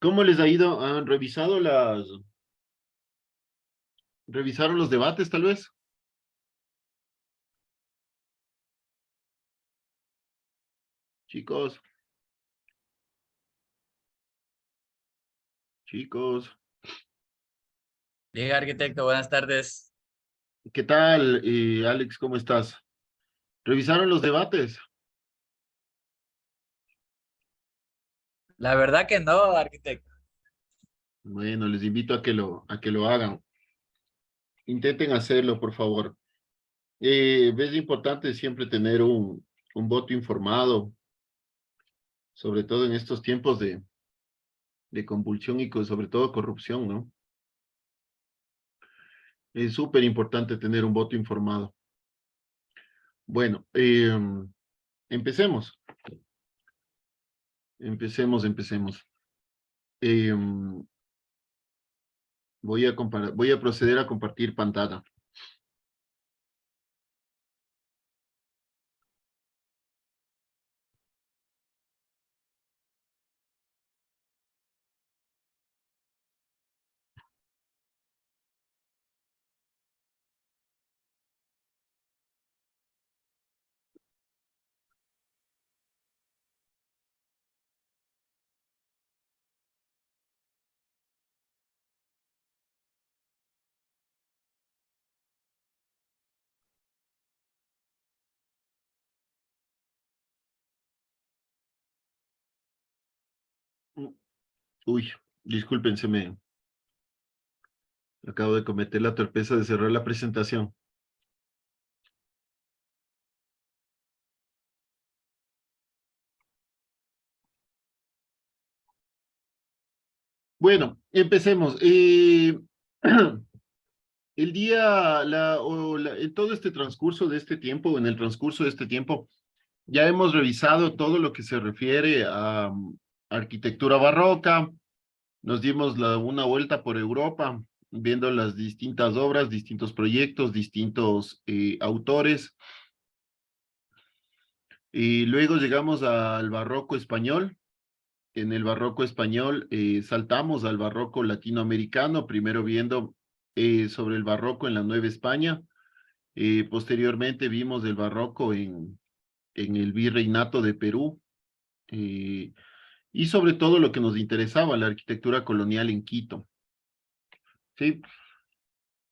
¿Cómo les ha ido? ¿Han revisado revisaron los debates, tal vez? Chicos, chicos, Diga, arquitecto, buenas tardes. ¿qué tal, Alex? ¿Cómo estás? ¿Revisaron los debates? La verdad que no, arquitecto. Bueno, les invito a que lo hagan. Intenten hacerlo, por favor. Es importante siempre tener un voto informado, sobre todo en estos tiempos de convulsión y sobre todo corrupción, ¿no? Es súper importante tener un voto informado. Bueno, empecemos. Empecemos. Em, voy a proceder a compartir pantalla. Uy, disculpen, acabo de cometer la torpeza de cerrar la presentación. Bueno, empecemos. El día, en todo este transcurso de este tiempo, en el transcurso de este tiempo, ya hemos revisado todo lo que se refiere a arquitectura barroca. Nos dimos una vuelta por Europa, viendo las distintas obras, distintos proyectos, distintos autores. Y luego llegamos al barroco español. En el barroco español saltamos al barroco latinoamericano, primero viendo sobre el barroco en la Nueva España. Posteriormente vimos el barroco en el virreinato de Perú. eh, y sobre todo lo que nos interesaba, la arquitectura colonial en Quito. ¿Sí?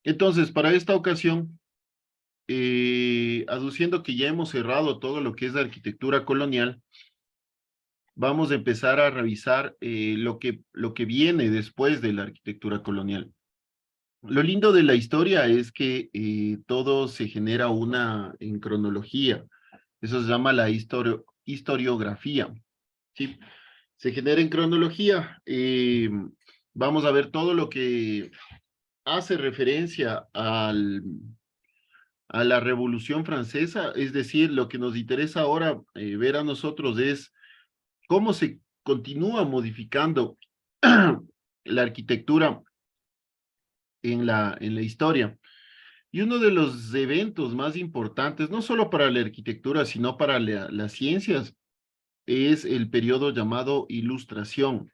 Entonces, para esta ocasión, aduciendo que ya hemos cerrado todo lo que es la arquitectura colonial, vamos a empezar a revisar lo que viene después de la arquitectura colonial. Lo lindo de la historia es que todo se genera en cronología. Eso se llama la historiografía. ¿Sí? Se genera en cronología. Vamos a ver todo lo que hace referencia a la Revolución Francesa, es decir, lo que nos interesa ahora ver a nosotros es cómo se continúa modificando la arquitectura en la historia. Y uno de los eventos más importantes, no solo para la arquitectura, sino para las ciencias, es el periodo llamado Ilustración.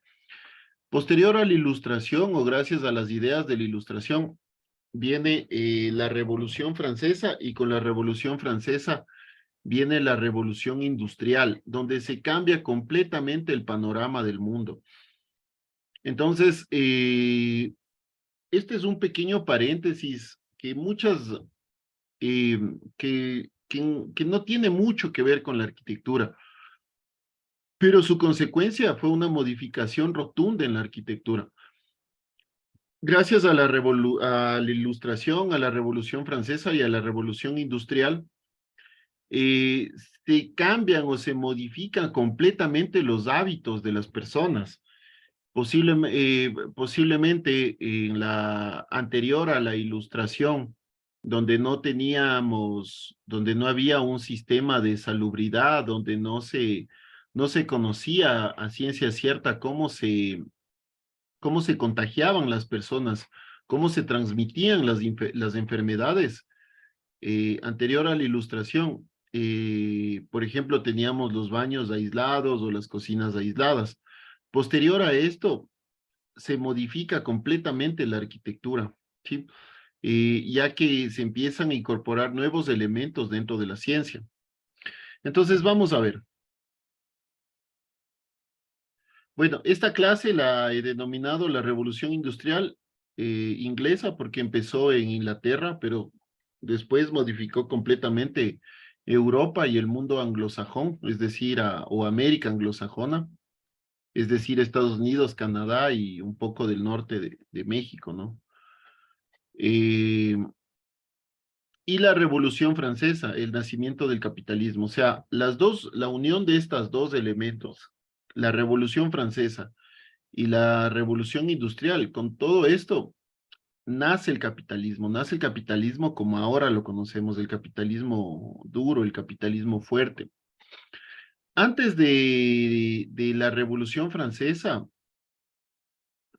Posterior a la Ilustración, o gracias a las ideas de la Ilustración, viene la Revolución Francesa, y con la Revolución Francesa viene la Revolución Industrial, donde se cambia completamente el panorama del mundo. Entonces, este es un pequeño paréntesis que eh, que no tiene mucho que ver con la arquitectura, pero su consecuencia fue una modificación rotunda en la arquitectura. Gracias a a la Ilustración, a la Revolución Francesa y a la Revolución Industrial, eh, se cambian o se modifican completamente los hábitos de las personas. Posiblemente en la anterior a la Ilustración, donde no había un sistema de salubridad, donde no se conocía a ciencia cierta cómo se contagiaban las personas, cómo se transmitían las enfermedades. Anterior a la Ilustración, por ejemplo, teníamos los baños aislados o las cocinas aisladas. Posterior a esto, se modifica completamente la arquitectura, ¿sí? Ya que se empiezan a incorporar nuevos elementos dentro de la ciencia. Entonces, vamos a ver. Bueno, esta clase la he denominado la Revolución Industrial inglesa porque empezó en Inglaterra, pero después modificó completamente Europa y el mundo anglosajón, es decir, o América anglosajona, es decir, Estados Unidos, Canadá y un poco del norte de México, ¿no? Eh, y la Revolución Francesa, el nacimiento del capitalismo. O sea, la unión de estos dos elementos, la Revolución Francesa y la Revolución Industrial, con todo esto, nace el capitalismo como ahora lo conocemos, el capitalismo duro, el capitalismo fuerte. Antes de la Revolución Francesa,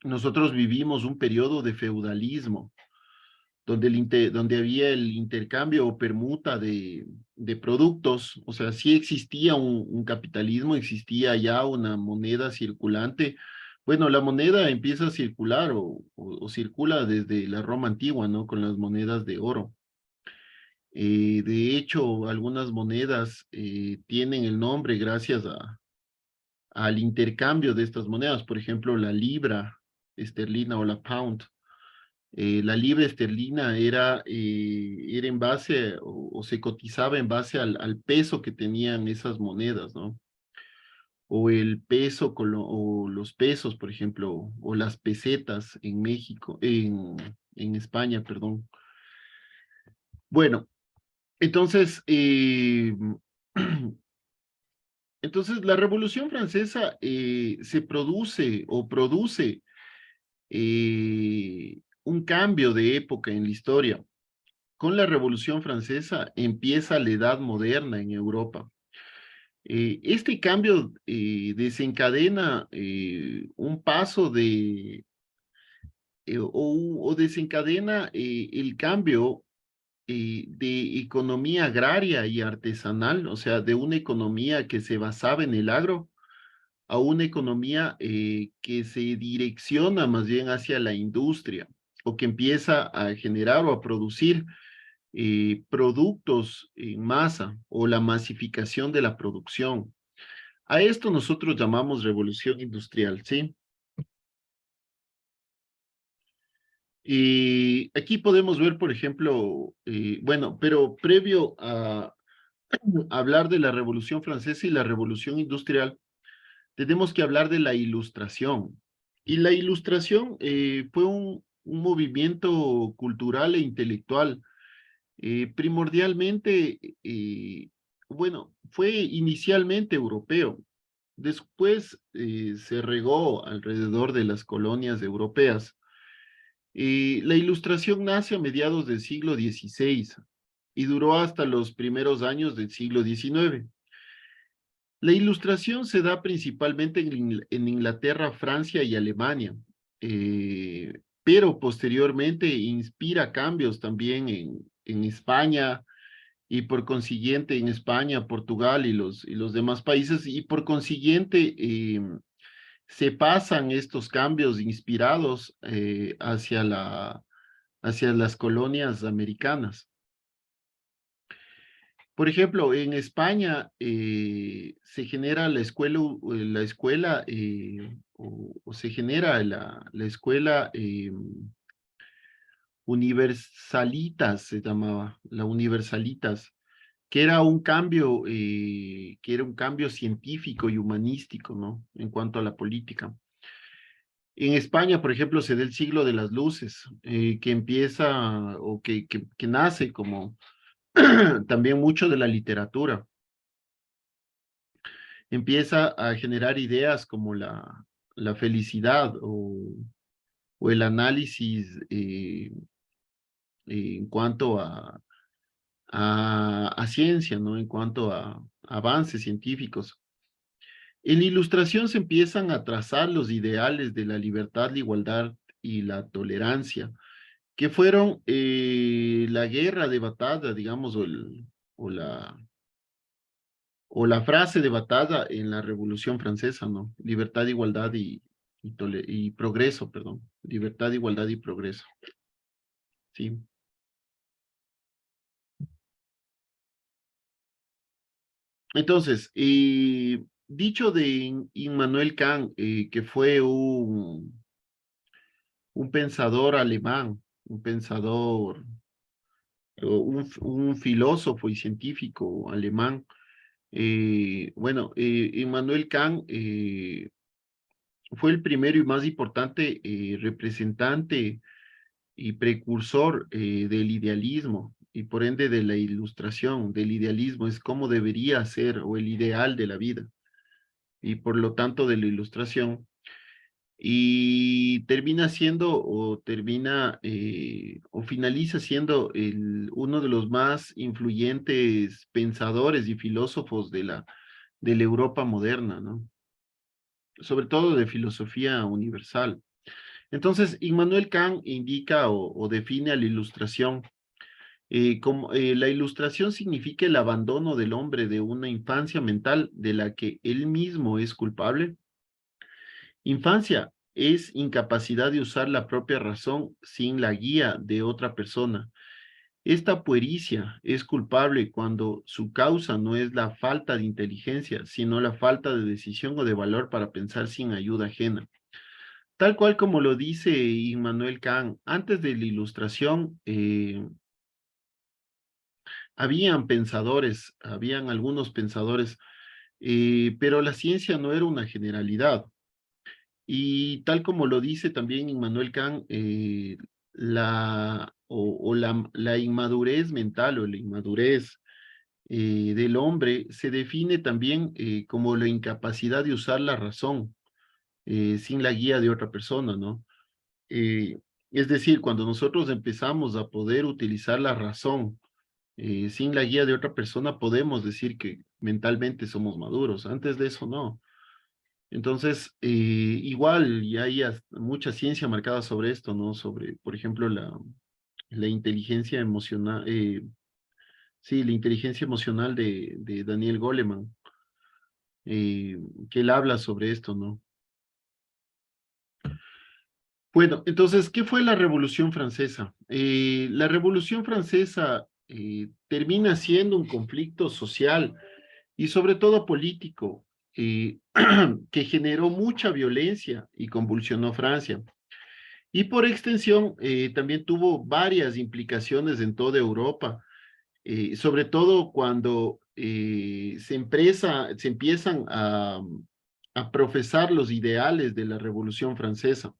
nosotros vivimos un periodo de feudalismo, donde, donde había el intercambio o permuta de productos, o sea, sí existía un capitalismo, existía ya una moneda circulante. Bueno, la moneda empieza a circular o circula desde la Roma antigua, ¿no? Con las monedas de oro. De hecho, algunas monedas tienen el nombre gracias al intercambio de estas monedas, por ejemplo, la libra esterlina o la pound. La libra esterlina era en base o se cotizaba en base al peso que tenían esas monedas, ¿no? O el peso o los pesos, por ejemplo, o las pesetas en México, en España, perdón. Bueno, entonces, entonces la Revolución Francesa se produce o produce un cambio de época en la historia. Con la Revolución Francesa empieza la Edad Moderna en Europa. Este cambio desencadena un paso o desencadena el cambio de economía agraria y artesanal, o sea, de una economía que se basaba en el agro a una economía que se direcciona más bien hacia la industria o que empieza a generar o a producir productos en masa o la masificación de la producción. A esto nosotros llamamos revolución industrial, ¿sí? Y aquí podemos ver, por ejemplo, bueno, pero previo a hablar de la Revolución Francesa y la Revolución Industrial, tenemos que hablar de la Ilustración. Y la Ilustración fue un movimiento cultural e intelectual primordialmente, bueno, fue inicialmente europeo, después se regó alrededor de las colonias europeas. La Ilustración nace a mediados del siglo XVI y duró hasta los primeros años del siglo XIX. La Ilustración se da principalmente en Inglaterra, Francia y Alemania, pero posteriormente inspira cambios también en España, y por consiguiente en España, Portugal y los demás países, y por consiguiente se pasan estos cambios inspirados hacia las colonias americanas. Por ejemplo, en España se genera la escuela o se genera la escuela Universalitas, se llamaba, la Universalitas, que era un cambio científico y humanístico, ¿no? En cuanto a la política. En España, por ejemplo, se da el siglo de las luces, que empieza o que nace como también mucho de la literatura. Empieza a generar ideas como la felicidad o el análisis en cuanto a ciencia, ¿no? En cuanto a avances científicos. En la Ilustración se empiezan a trazar los ideales de la libertad, la igualdad y la tolerancia, que fueron la guerra de batalla, digamos, o, la, o la frase de batalla en la Revolución Francesa, ¿no? Libertad, igualdad y progreso, perdón. Libertad, igualdad y progreso. Sí. Entonces, dicho de Immanuel Kant, que fue un pensador alemán, un pensador, un filósofo y científico alemán. Bueno, Immanuel Kant fue el primero y más importante representante y precursor del idealismo y por ende de la ilustración. Del idealismo es cómo debería ser o el ideal de la vida y por lo tanto de la ilustración. Y termina siendo o termina o finaliza siendo uno de los más influyentes pensadores y filósofos de la Europa moderna, ¿no? Sobre todo de filosofía universal. Entonces, Immanuel Kant indica o define a la ilustración como la ilustración significa el abandono del hombre de una infancia mental de la que él mismo es culpable. Infancia es incapacidad de usar la propia razón sin la guía de otra persona. Esta puericia es culpable cuando su causa no es la falta de inteligencia, sino la falta de decisión o de valor para pensar sin ayuda ajena. Tal cual como lo dice Immanuel Kant, antes de la ilustración, habían algunos pensadores, pero la ciencia no era una generalidad. Y tal como lo dice también Immanuel Kant, la inmadurez mental o la inmadurez del hombre se define también como la incapacidad de usar la razón sin la guía de otra persona, ¿no? Eh, es decir, cuando nosotros empezamos a poder utilizar la razón sin la guía de otra persona, podemos decir que mentalmente somos maduros. Antes de eso, no. Entonces, igual, y hay mucha ciencia marcada sobre esto, ¿no? Sobre, por ejemplo, la inteligencia emocional, sí, la inteligencia emocional de Daniel Goleman, eh, que él habla sobre esto, ¿no? Bueno, entonces, ¿qué fue la Revolución Francesa? La Revolución Francesa termina siendo un conflicto social y sobre todo político que generó mucha violencia y convulsionó Francia. Y por extensión, también tuvo varias implicaciones en toda Europa, sobre todo cuando se empiezan a profesar los ideales de la Revolución Francesa.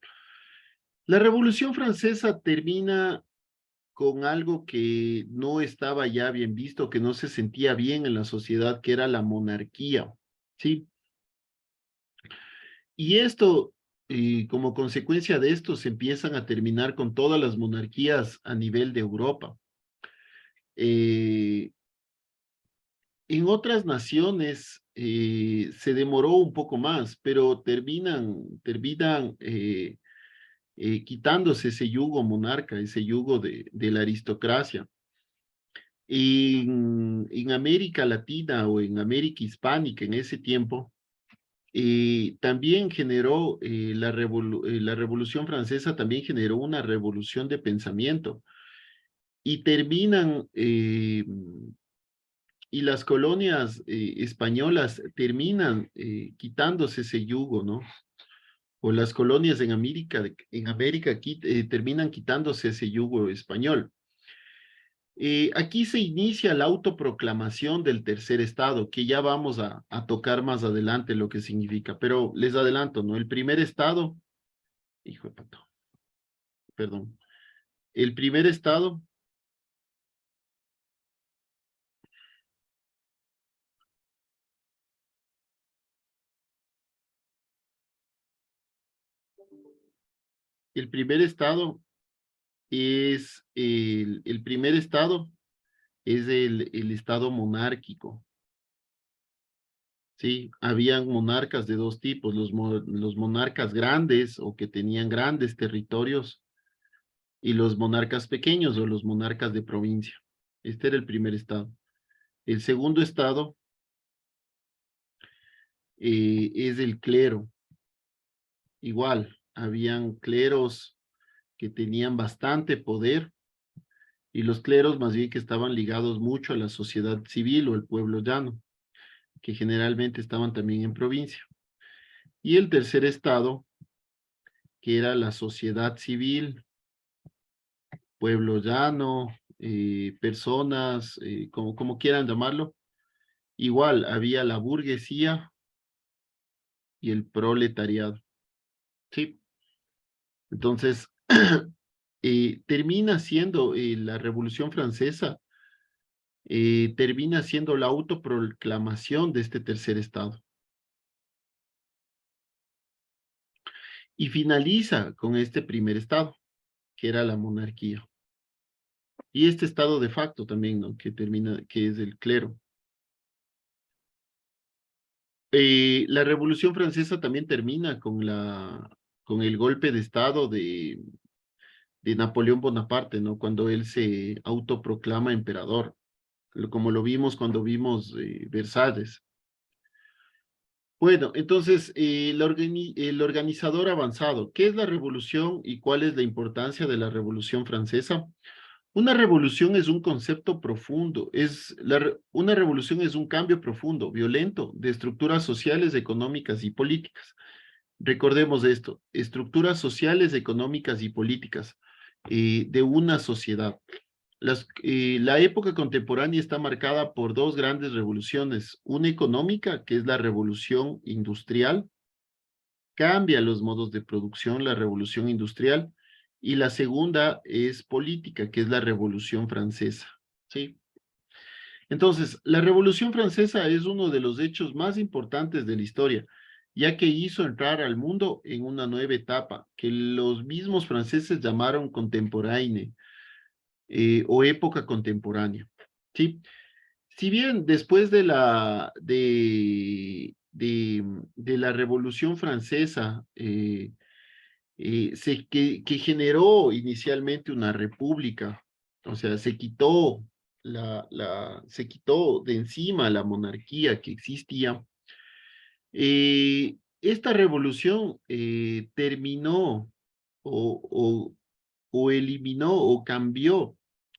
La Revolución Francesa termina con algo que no estaba ya bien visto, que no se sentía bien en la sociedad, que era la monarquía, ¿sí? Y esto, como consecuencia de esto, se empiezan a terminar con todas las monarquías a nivel de Europa. Eh, en otras naciones se demoró un poco más, pero terminan quitándose ese yugo monarca, ese yugo de la aristocracia. En América Latina o en América Hispánica en ese tiempo, también generó la Revolución Francesa, también generó una revolución de pensamiento y y las colonias españolas terminan quitándose ese yugo, ¿no? O las colonias en América terminan quitándose ese yugo español. Aquí se inicia la autoproclamación del tercer estado, que ya vamos a tocar más adelante lo que significa, pero les adelanto, ¿no? El primer estado, hijo de pato, perdón, el primer estado, el primer estado el primer estado es el estado monárquico, ¿sí? Habían monarcas de dos tipos, los monarcas grandes o que tenían grandes territorios y los monarcas pequeños o los monarcas de provincia. Este era el primer estado. El segundo estado es el clero, igual, habían cleros que tenían bastante poder y los cleros más bien que estaban ligados mucho a la sociedad civil o el pueblo llano, que generalmente estaban también en provincia. Y el tercer estado, que era la sociedad civil, pueblo llano, personas, como quieran llamarlo. Igual, había la burguesía y el proletariado, ¿sí? Entonces, termina siendo la Revolución Francesa, termina siendo la autoproclamación de este tercer estado. Y finaliza con este primer estado, que era la monarquía. Y este estado de facto también, ¿no? Que termina, que es el clero. La Revolución Francesa también termina con el golpe de estado de Napoleón Bonaparte, ¿no? Cuando él se autoproclama emperador, como lo vimos cuando vimos Versalles. Bueno, entonces, el organizador avanzado, ¿qué es la revolución y cuál es la importancia de la Revolución Francesa? Una revolución es un concepto profundo, una revolución es un cambio profundo, violento, de estructuras sociales, económicas y políticas. Recordemos esto, estructuras sociales, económicas y políticas de una sociedad. La época contemporánea está marcada por dos grandes revoluciones, una económica, que es la revolución industrial, cambia los modos de producción, la revolución industrial, y la segunda es política, que es la revolución francesa, ¿sí? Entonces, la revolución francesa es uno de los hechos más importantes de la historia, ya que hizo entrar al mundo en una nueva etapa, que los mismos franceses llamaron contemporánea, o época contemporánea, ¿sí? Si bien después de la Revolución Francesa que generó inicialmente una república, o sea, se quitó de encima la monarquía que existía. Esta revolución terminó o, o eliminó o cambió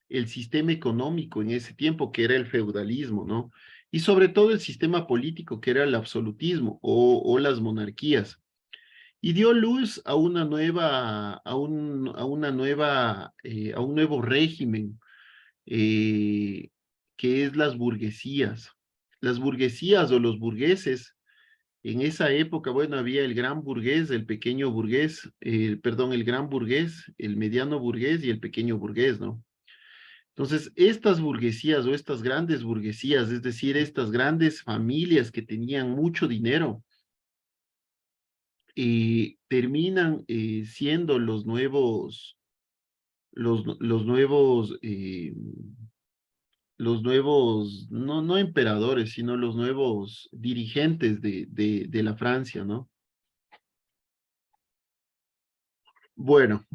el sistema económico en ese tiempo, que era el feudalismo, ¿no? Y sobre todo el sistema político, que era el absolutismo o las monarquías y dio luz a una nueva, a un nuevo régimen, eh, que es las burguesías. Las burguesías o los burgueses, en esa época, bueno, había el gran burgués, el pequeño burgués, perdón, el gran burgués, el mediano burgués y el pequeño burgués, ¿no? Entonces, estas burguesías o estas grandes burguesías, es decir, estas grandes familias que tenían mucho dinero, terminan siendo los nuevos, no emperadores, sino los nuevos dirigentes de la Francia, ¿no? Bueno,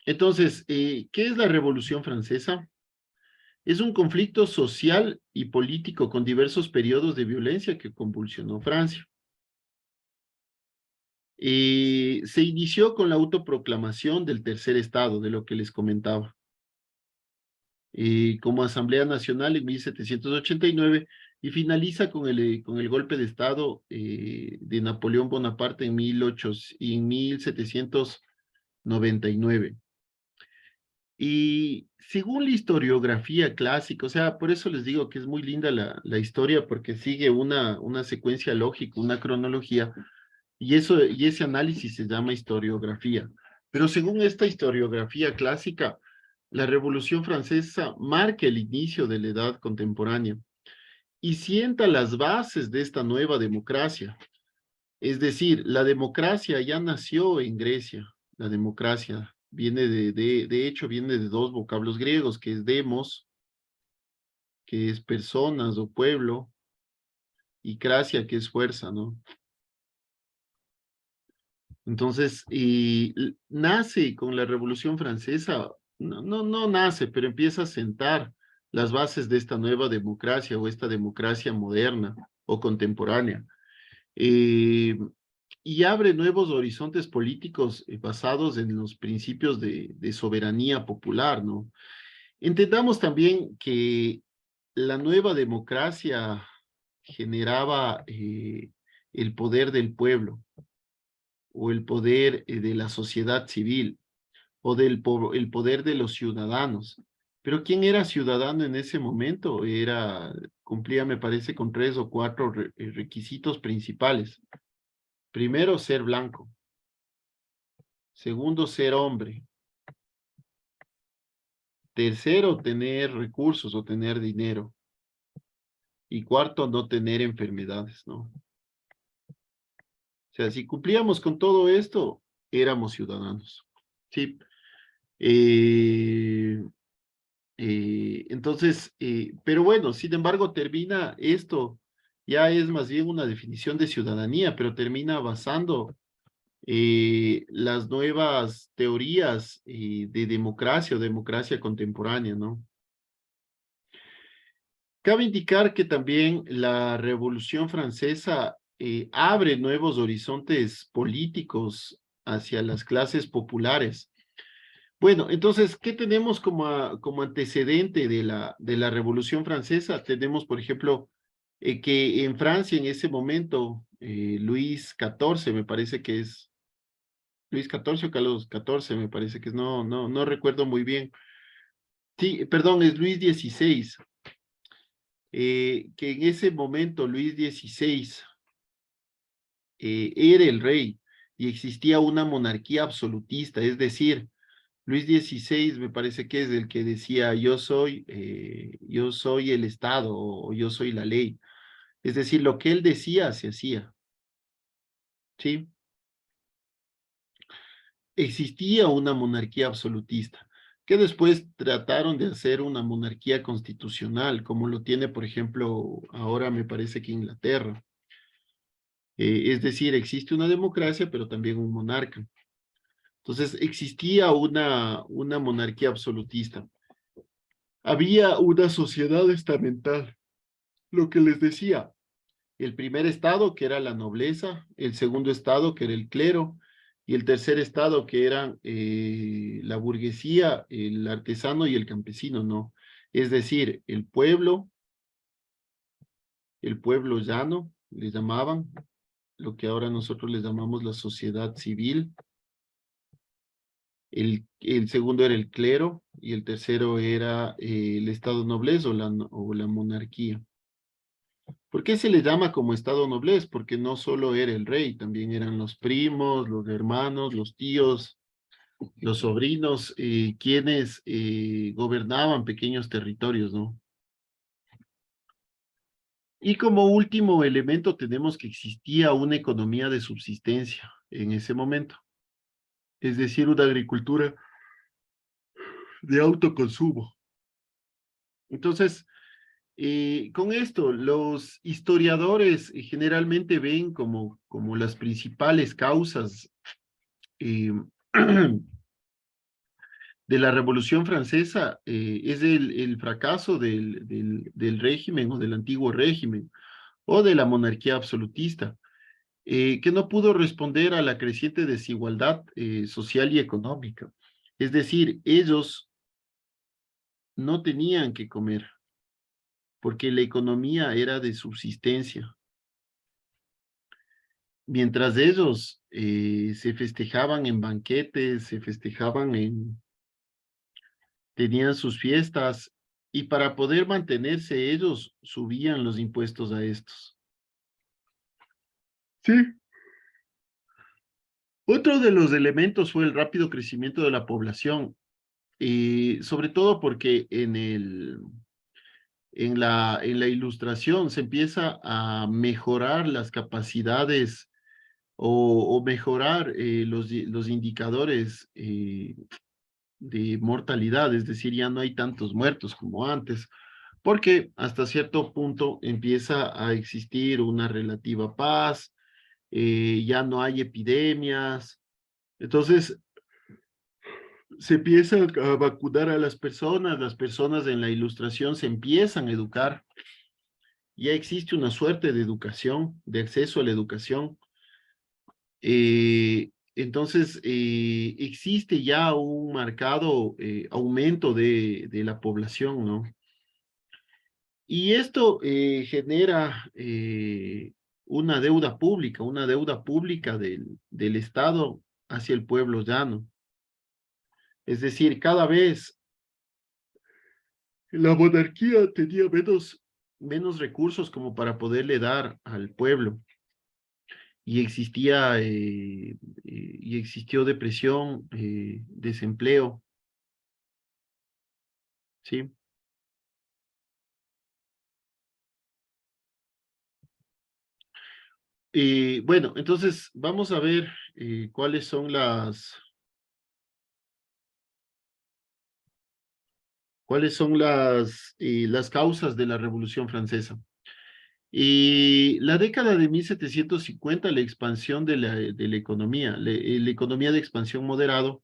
entonces, ¿qué es la Revolución Francesa? Es un conflicto social y político con diversos periodos de violencia que convulsionó Francia. Se inició con la autoproclamación del tercer estado, de lo que les comentaba, como Asamblea Nacional en 1789 y finaliza con el golpe de estado de Napoleón Bonaparte en 1799. Y según la historiografía clásica, o sea, por eso les digo que es muy linda la historia, porque sigue una secuencia lógica, una cronología, y ese análisis se llama historiografía. Pero según esta historiografía clásica, la Revolución Francesa marca el inicio de la edad contemporánea y sienta las bases de esta nueva democracia. Es decir, la democracia ya nació en Grecia. La democracia viene de hecho, viene de dos vocablos griegos, que es demos, que es personas o pueblo, y cracia, que es fuerza, ¿no? Entonces, nace con la Revolución Francesa, no nace, pero empieza a sentar las bases de esta nueva democracia o esta democracia moderna o contemporánea. Eh, y abre nuevos horizontes políticos basados en los principios de soberanía popular, ¿no? Entendamos también que la nueva democracia generaba el poder del pueblo o el poder de la sociedad civil o el poder de los ciudadanos. Pero ¿quién era ciudadano en ese momento? Cumplía, me parece, con 3 o 4 requisitos principales. Primero, ser blanco. Segundo, ser hombre. Tercero, tener recursos o tener dinero. Y cuarto, no tener enfermedades, ¿no? O sea, si cumplíamos con todo esto, éramos ciudadanos. Sí. Eh, pero bueno, sin embargo, termina esto, ya es más bien una definición de ciudadanía, pero termina basando las nuevas teorías de democracia o democracia contemporánea, ¿no? Cabe indicar que también la Revolución Francesa abre nuevos horizontes políticos hacia las clases populares. Bueno, entonces, ¿qué tenemos como antecedente de la Revolución Francesa? Tenemos, por ejemplo, que en Francia en ese momento, Luis XIV, me parece que es, Luis XIV o Carlos XIV, me parece que es, no recuerdo muy bien. Sí, perdón, es Luis XVI, que en ese momento Luis XVI era el rey y existía una monarquía absolutista, es decir, Luis XVI me parece que es el que decía yo soy el Estado o yo soy la ley. Es decir, lo que él decía se hacía, ¿sí? Existía una monarquía absolutista, que después trataron de hacer una monarquía constitucional, como lo tiene, por ejemplo, ahora me parece que Inglaterra. Es decir, existe una democracia, pero también un monarca. Entonces, existía una monarquía absolutista. Había una sociedad estamental, lo que les decía, el primer estado que era la nobleza, el segundo estado que era el clero, y el tercer estado que eran la burguesía, el artesano y el campesino, ¿no? Es decir, el pueblo llano, le llamaban, lo que ahora nosotros les llamamos la sociedad civil, el segundo era el clero, y el tercero era el estado nobleza o la monarquía. ¿Por qué se le llama como estado noblez? Porque no solo era el rey, también eran los primos, los hermanos, los tíos, los sobrinos, quienes gobernaban pequeños territorios, ¿no? Y como último elemento tenemos que existía una economía de subsistencia en ese momento, es decir, una agricultura de autoconsumo. Entonces, con esto, los historiadores generalmente ven como las principales causas eh, de la Revolución Francesa es el fracaso del régimen o del antiguo régimen o de la monarquía absolutista, que no pudo responder a la creciente desigualdad social y económica. Es decir, ellos no tenían que comer porque la economía era de subsistencia. Mientras ellos se festejaban en banquetes, se festejaban tenían sus fiestas y para poder mantenerse ellos subían los impuestos a estos. Sí. Otro de los elementos fue el rápido crecimiento de la población, sobre todo porque en la ilustración se empieza a mejorar las capacidades o mejorar los indicadores de mortalidad, es decir, ya no hay tantos muertos como antes, porque hasta cierto punto empieza a existir una relativa paz, ya no hay epidemias, entonces se empieza a vacunar a las personas en la ilustración se empiezan a educar, ya existe una suerte de educación, de acceso a la educación, Entonces, existe ya un marcado aumento de la población, ¿no? Y esto genera una deuda pública del Estado hacia el pueblo llano. Es decir, cada vez la monarquía tenía menos recursos como para poderle dar al pueblo. Y existió depresión, desempleo, ¿sí? Bueno, entonces vamos a ver cuáles son las causas de la Revolución Francesa. La década de 1750, la expansión de la economía, la economía de expansión moderado,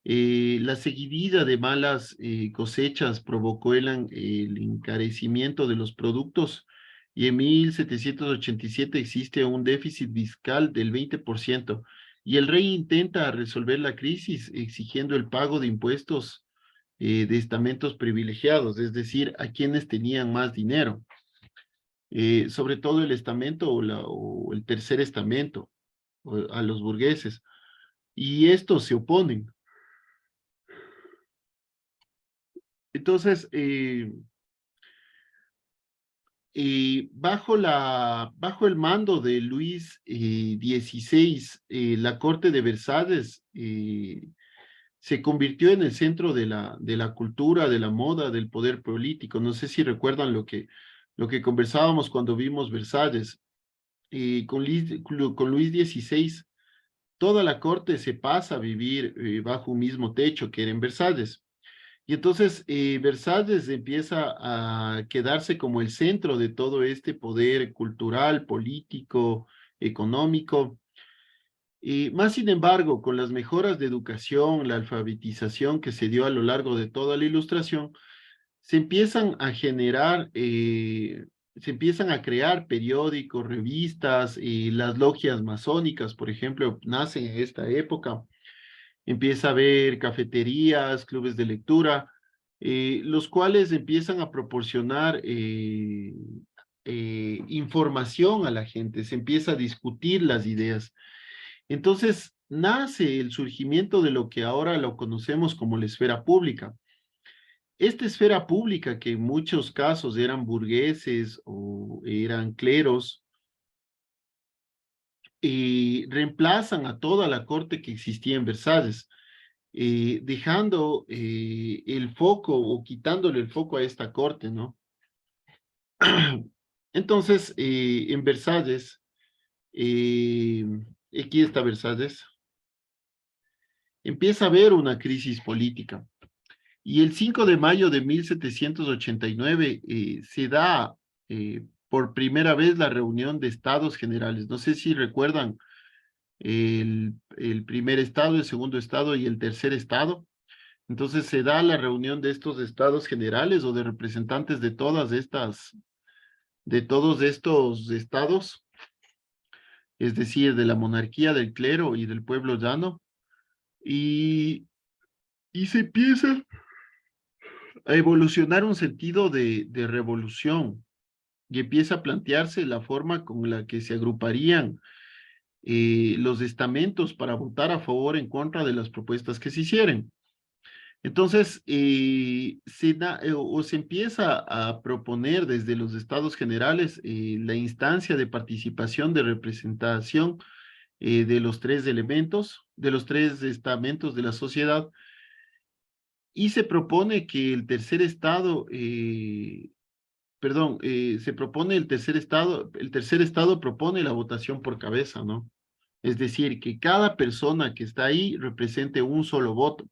la seguidilla de malas cosechas provocó el encarecimiento de los productos y en 1787 existe un déficit fiscal del 20% y el rey intenta resolver la crisis exigiendo el pago de impuestos de estamentos privilegiados, es decir, a quienes tenían más dinero, sobre todo el estamento o el tercer estamento, a los burgueses, y estos se oponen. Entonces, bajo el mando de Luis XVI, la corte de Versalles se convirtió en el centro de la cultura, de la moda, del poder político. No sé si recuerdan lo que conversábamos cuando vimos Versalles. Con Luis XVI, toda la corte se pasa a vivir bajo un mismo techo que era en Versalles. Y entonces Versalles empieza a quedarse como el centro de todo este poder cultural, político, económico. Y más sin embargo, con las mejoras de educación, la alfabetización que se dio a lo largo de toda la Ilustración, se empiezan a generar, se empiezan a crear periódicos, revistas, y las logias masónicas, por ejemplo, nacen en esta época. Empieza a haber cafeterías, clubes de lectura, los cuales empiezan a proporcionar información a la gente, se empieza a discutir las ideas. Entonces, nace el surgimiento de lo que ahora lo conocemos como la esfera pública. Esta esfera pública, que en muchos casos eran burgueses o eran cleros, reemplazan a toda la corte que existía en Versalles, dejando el foco o quitándole el foco a esta corte, ¿no? Entonces, en Versalles, eh, aquí está Versalles, empieza a haber una crisis política. Y el 5 de mayo de 1789 se da por primera vez la reunión de estados generales. No sé si recuerdan el primer estado, el segundo estado y el tercer estado. Entonces se da la reunión de estos estados generales o de representantes de todos estos estados, es decir, de la monarquía, del clero y del pueblo llano, y, y se empieza a evolucionar un sentido de revolución y empieza a plantearse la forma con la que se agruparían los estamentos para votar a favor o en contra de las propuestas que se hicieren. Entonces, se empieza a proponer desde los estados generales la instancia de participación, de representación de los tres elementos, de los tres estamentos de la sociedad, y se propone que se propone el tercer estado propone la votación por cabeza, ¿no? Es decir, que cada persona que está ahí represente un solo voto.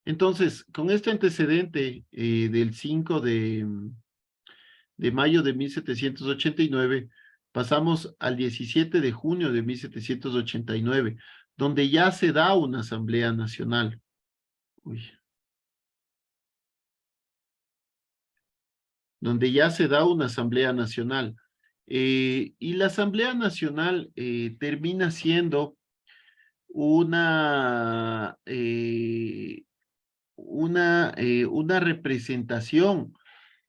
Entonces, con este antecedente del 5 de mayo de 1789, pasamos al 17 de junio de 1789, donde ya se da una asamblea nacional. Uy. Donde ya se da una asamblea nacional. Y la Asamblea Nacional termina siendo una, una representación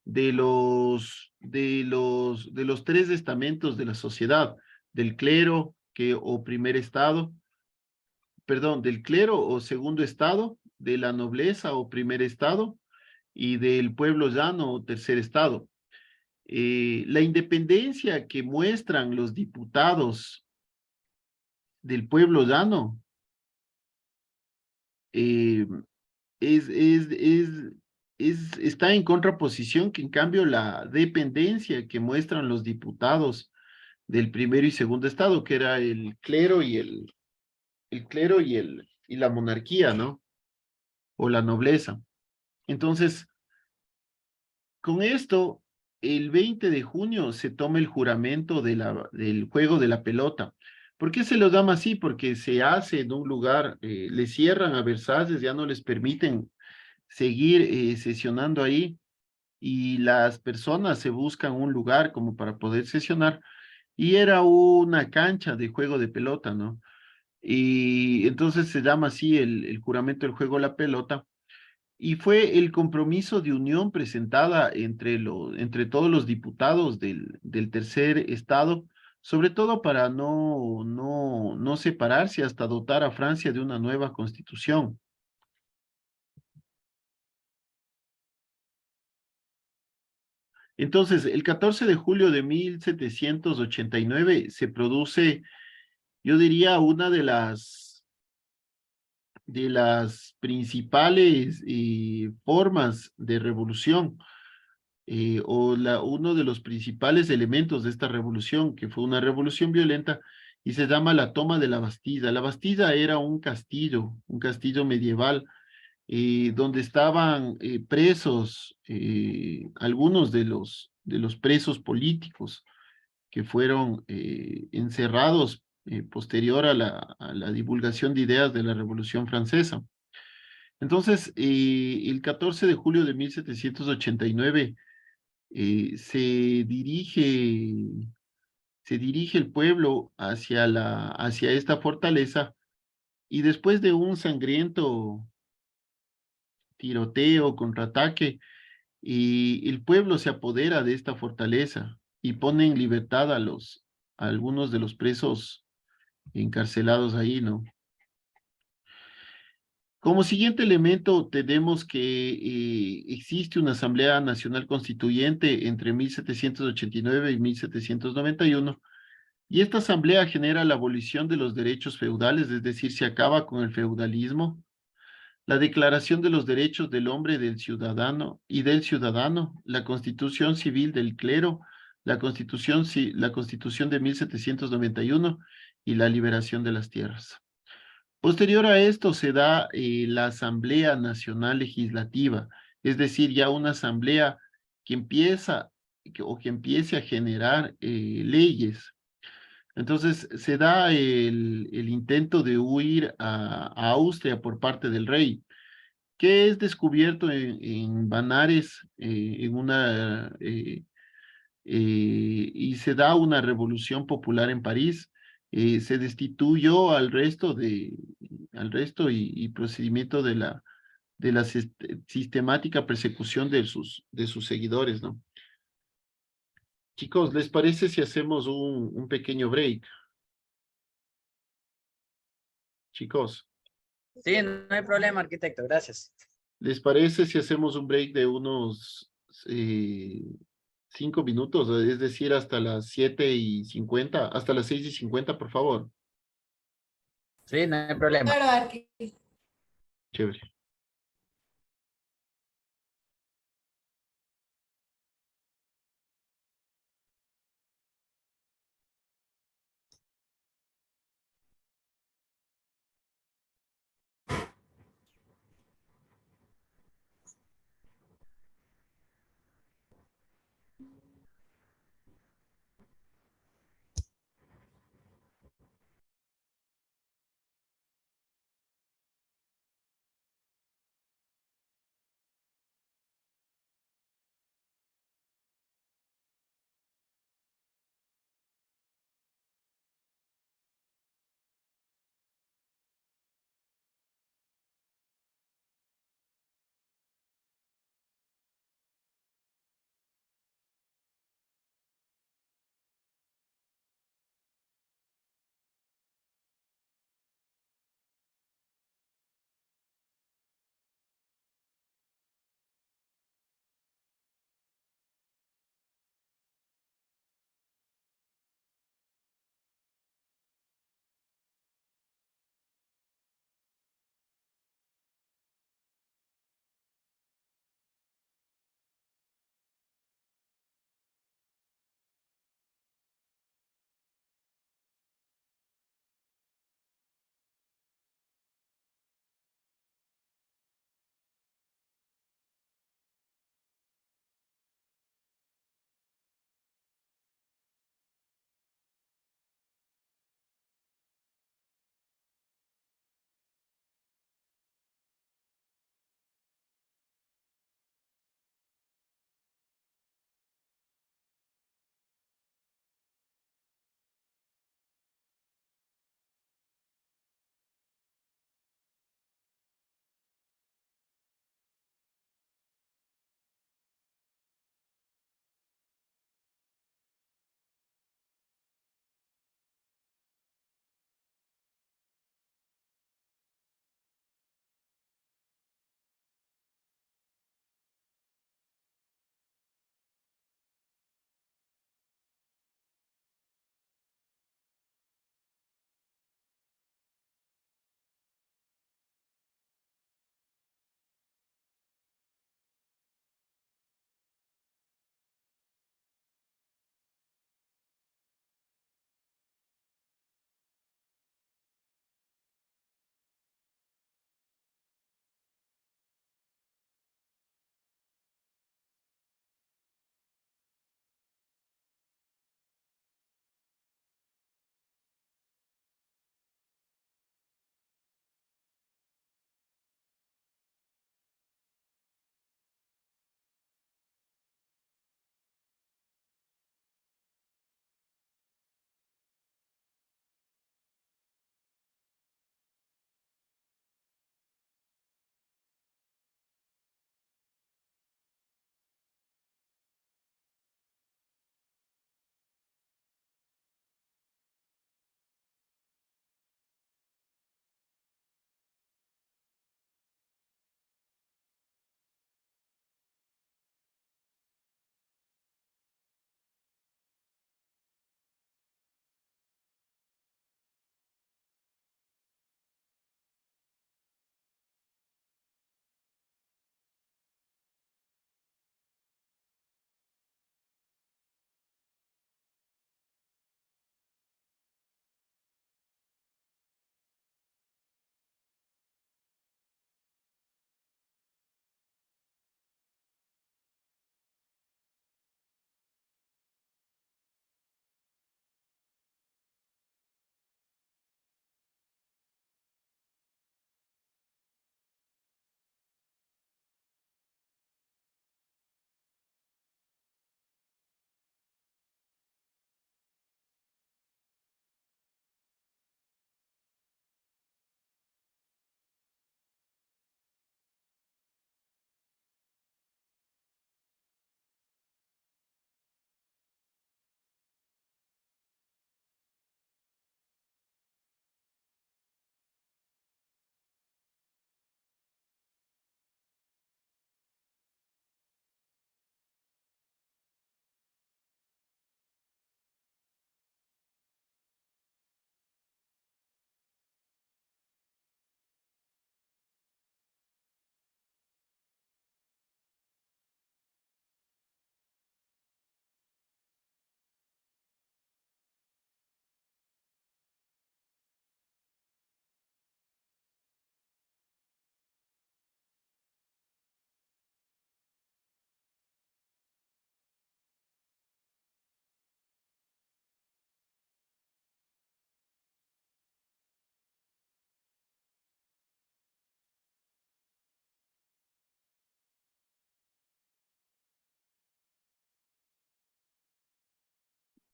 de los tres estamentos de la sociedad, del clero o primer estado, perdón, del clero o segundo estado, de la nobleza o primer estado, y del pueblo llano o tercer estado. La independencia que muestran los diputados del pueblo llano eh, es, es, es, está en contraposición que en cambio la dependencia que muestran los diputados del primero y segundo estado, que era el clero y el clero y la monarquía, ¿no? O la nobleza. Entonces, con esto, el 20 de junio se toma el juramento del juego de la pelota. ¿Por qué se lo llama así? Porque se hace en un lugar, le cierran a Versalles, ya no les permiten seguir sesionando ahí y las personas se buscan un lugar como para poder sesionar y era una cancha de juego de pelota, ¿no? Y entonces se llama así el juramento del juego de la pelota y fue el compromiso de unión presentada entre todos los diputados del tercer estado, sobre todo para no separarse hasta dotar a Francia de una nueva constitución. Entonces, el 14 de julio de 1789 se produce, yo diría, una de las principales formas de revolución uno de los principales elementos de esta revolución, que fue una revolución violenta, y se llama la toma de la Bastilla. La Bastilla era un castillo medieval, donde estaban presos algunos de los presos políticos que fueron encerrados posterior a la divulgación de ideas de la Revolución Francesa. Entonces, el 14 de julio de 1789 eh, se dirige, se dirige el pueblo hacia esta fortaleza y después de un sangriento tiroteo, contraataque, y el pueblo se apodera de esta fortaleza y pone en libertad a algunos de los presos encarcelados ahí, ¿no? Como siguiente elemento tenemos que existe una Asamblea Nacional Constituyente entre 1789 y 1791, y esta asamblea genera la abolición de los derechos feudales, es decir, se acaba con el feudalismo, la declaración de los derechos del hombre y del ciudadano, la constitución civil del clero, la constitución de 1791 y la liberación de las tierras. Posterior a esto se da la Asamblea Nacional Legislativa, es decir, ya una asamblea que que empiece a generar leyes. Entonces se da el intento de huir a Austria por parte del rey, que es descubierto en Banares, y se da una revolución popular en París. Se destituyó al resto y procedimiento de la sistemática persecución de sus seguidores, ¿no? Chicos, ¿les parece si hacemos un pequeño break? Chicos. Sí, no hay problema, arquitecto, gracias. ¿Les parece si hacemos un break de unos 5 minutos? Es decir, hasta las 7:50, hasta las 6:50, por favor. Sí, no hay problema. Claro, Arqui. Chévere.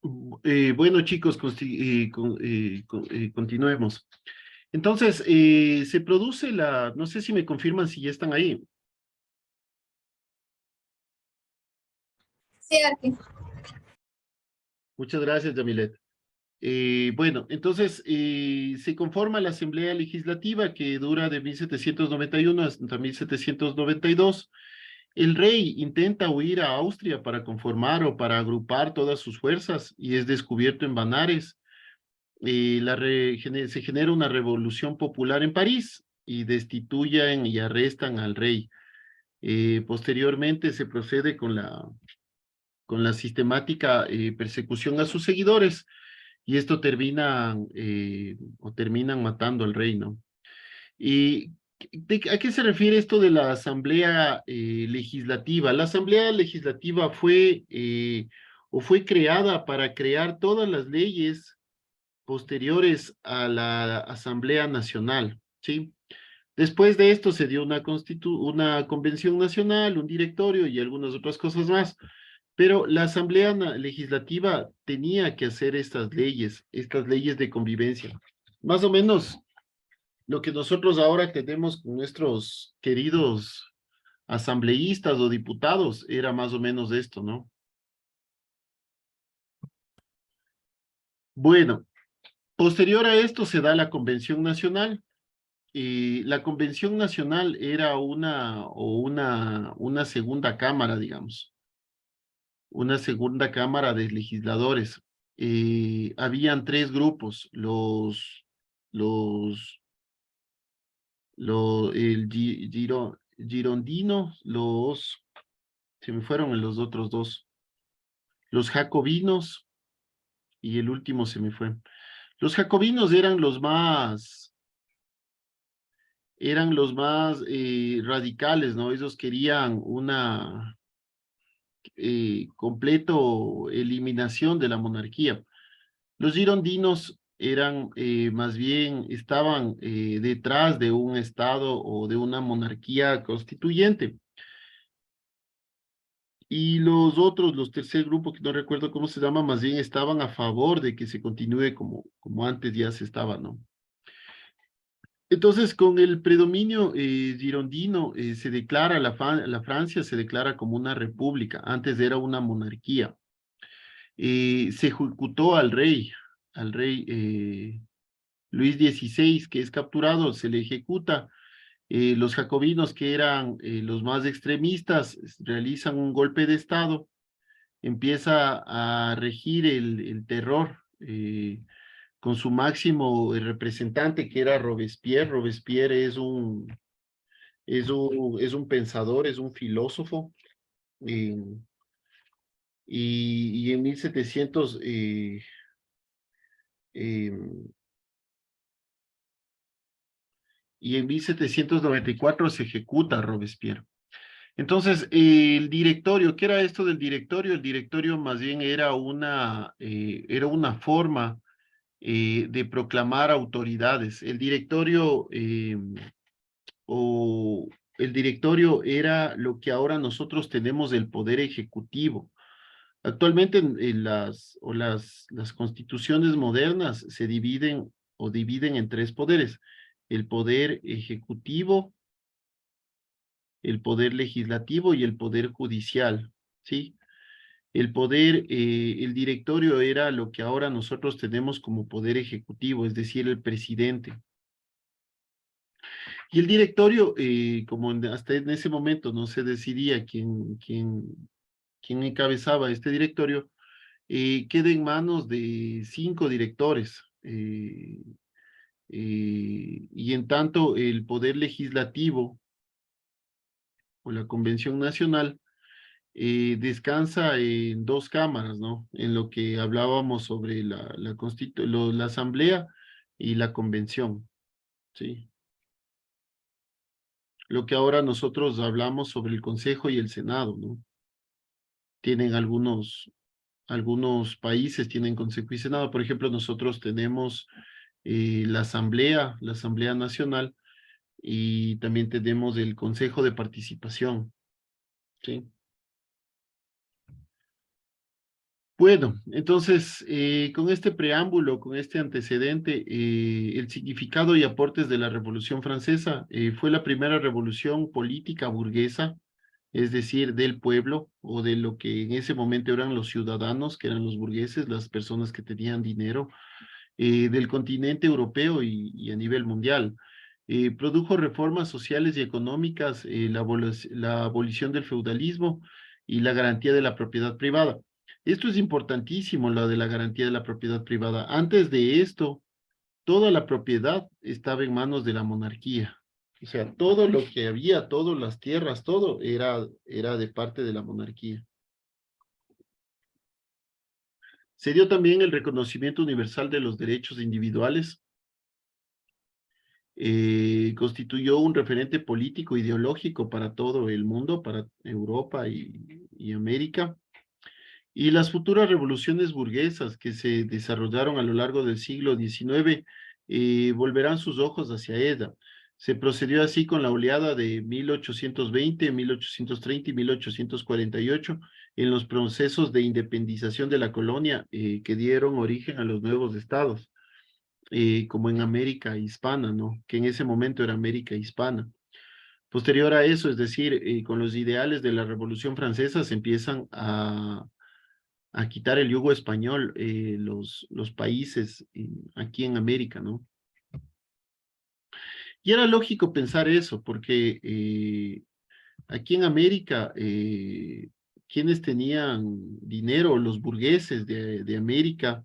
Bueno, chicos, continuemos. Entonces, se produce no sé si me confirman si ya están ahí. Sí, Arqui. Muchas gracias, Yamilet. Bueno, entonces se conforma la Asamblea Legislativa que dura de 1791 hasta 1792. El rey intenta huir a Austria para conformar o para agrupar todas sus fuerzas y es descubierto en Banares. Se genera una revolución popular en París y destituyen y arrestan al rey. Posteriormente se procede con la sistemática persecución a sus seguidores y esto terminan matando al rey, ¿no? ¿Y a qué se refiere esto de la Asamblea Legislativa? La Asamblea Legislativa fue creada para crear todas las leyes posteriores a la Asamblea Nacional, ¿sí? Después de esto se dio una convención nacional, un directorio y algunas otras cosas más, pero la Asamblea Legislativa tenía que hacer estas leyes de convivencia. Más o menos lo que nosotros ahora tenemos con nuestros queridos asambleístas o diputados era más o menos esto, ¿no? Bueno, posterior a esto se da la Convención Nacional. Y la Convención Nacional era una segunda cámara, digamos, una segunda cámara de legisladores. Habían tres grupos, los, girondino, se me fueron los otros dos, los jacobinos y el último se me fue. Los jacobinos eran los más radicales, ¿no? Ellos querían una completo eliminación de la monarquía. Los girondinos eran más bien, estaban detrás de un estado o de una monarquía constituyente. Y los otros, los tercer grupo, que no recuerdo cómo se llama, más bien estaban a favor de que se continúe como antes ya se estaba, ¿no? Entonces, con el predominio girondino, la Francia se declara como una república, antes era una monarquía. Se ejecutó al rey Luis XVI, que es capturado, se le ejecuta. Los jacobinos, que eran los más extremistas, realizan un golpe de Estado, empieza a regir el terror con su máximo representante, que era Robespierre. Robespierre es un pensador, es un filósofo, eh, y en 1700 y en 1794 se ejecuta a Robespierre. Entonces, el directorio, ¿qué era esto del directorio? El directorio más bien era una forma de proclamar autoridades. O el directorio era lo que ahora nosotros tenemos del poder ejecutivo. Actualmente las constituciones modernas se dividen en tres poderes: el poder ejecutivo, el poder legislativo y el poder judicial, ¿sí? El directorio era lo que ahora nosotros tenemos como poder ejecutivo, es decir, el presidente. Y el directorio, hasta en ese momento no se decidía quién encabezaba este directorio, queda en manos de 5 directores. Y en tanto el poder legislativo o la Convención Nacional descansa en dos cámaras, ¿no? En lo que hablábamos sobre la Asamblea y la Convención, ¿sí? Lo que ahora nosotros hablamos sobre el Consejo y el Senado, ¿no? Tienen algunos países tienen Consejo y Senado. Por ejemplo, nosotros tenemos la Asamblea Nacional, y también tenemos el Consejo de Participación, ¿sí? Bueno, entonces, con este preámbulo, con este antecedente, el significado y aportes de la Revolución Francesa fue la primera revolución política burguesa, es decir, del pueblo o de lo que en ese momento eran los ciudadanos, que eran los burgueses, las personas que tenían dinero, del continente europeo y a nivel mundial. Produjo reformas sociales y económicas, la abolición del feudalismo y la garantía de la propiedad privada. Esto es importantísimo, lo de la garantía de la propiedad privada. Antes de esto, toda la propiedad estaba en manos de la monarquía. O sea, todo lo que había, todas las tierras, todo era de parte de la monarquía. Se dio también el reconocimiento universal de los derechos individuales, constituyó un referente político, ideológico para todo el mundo, para Europa y América. Y las futuras revoluciones burguesas que se desarrollaron a lo largo del siglo XIX volverán sus ojos hacia ella. Se procedió así con la oleada de 1820, 1830 y 1848 en los procesos de independización de la colonia que dieron origen a los nuevos estados, como en América Hispana, ¿no? Que en ese momento era América Hispana. Posterior a eso, es decir, con los ideales de la Revolución Francesa se empiezan a quitar el yugo español, los países aquí en América, ¿no? Y era lógico pensar eso, porque aquí en América, quienes tenían dinero, los burgueses de América,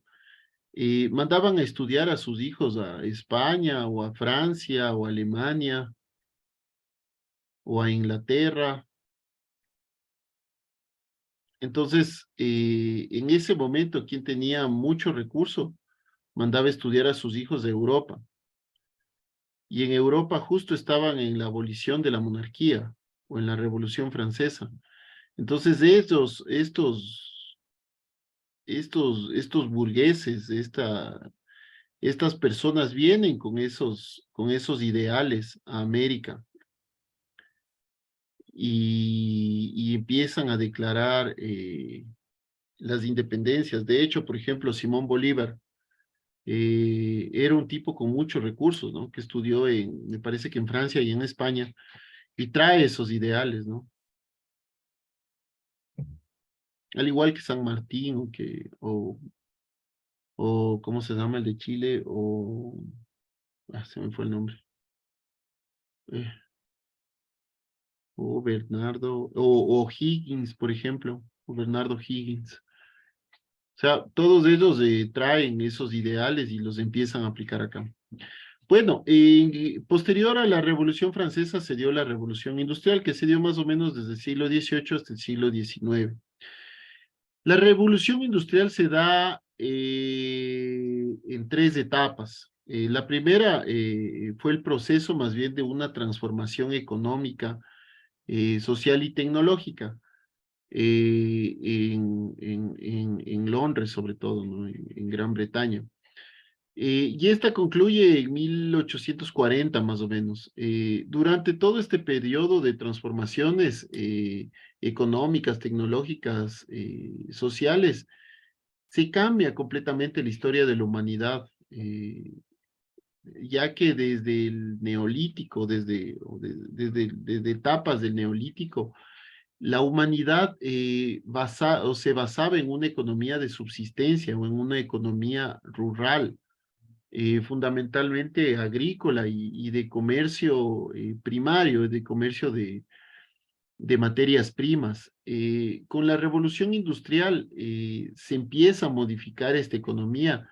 mandaban a estudiar a sus hijos a España o a Francia o a Alemania o a Inglaterra. Entonces, en ese momento, quien tenía mucho recurso mandaba estudiar a sus hijos de Europa. Y en Europa justo estaban en la abolición de la monarquía o en la Revolución Francesa. Entonces, estos burgueses, estas personas vienen con esos ideales a América y empiezan a declarar las independencias. De hecho, por ejemplo, Simón Bolívar era un tipo con muchos recursos, ¿no? Que estudió me parece que en Francia y en España, y trae esos ideales, ¿no? Al igual que San Martín, o ¿cómo se llama el de Chile? Se me fue el nombre. Eh, o Bernardo, o Higgins, por ejemplo, o Bernardo Higgins. O sea, todos ellos traen esos ideales y los empiezan a aplicar acá. Bueno, posterior a la Revolución Francesa se dio la Revolución Industrial, que se dio más o menos desde el siglo XVIII hasta el siglo XIX. La Revolución Industrial se da en tres etapas. La primera fue el proceso más bien de una transformación económica, social y tecnológica en Londres, sobre todo, ¿no? En Gran Bretaña. Y esta concluye en 1840 más o menos. Durante todo este periodo de transformaciones económicas, tecnológicas, sociales, se cambia completamente la historia de la humanidad, ya que desde el neolítico, desde etapas del neolítico, la humanidad o se basaba en una economía de subsistencia o en una economía rural, fundamentalmente agrícola y de comercio primario, de comercio de materias primas. Con la revolución industrial se empieza a modificar esta economía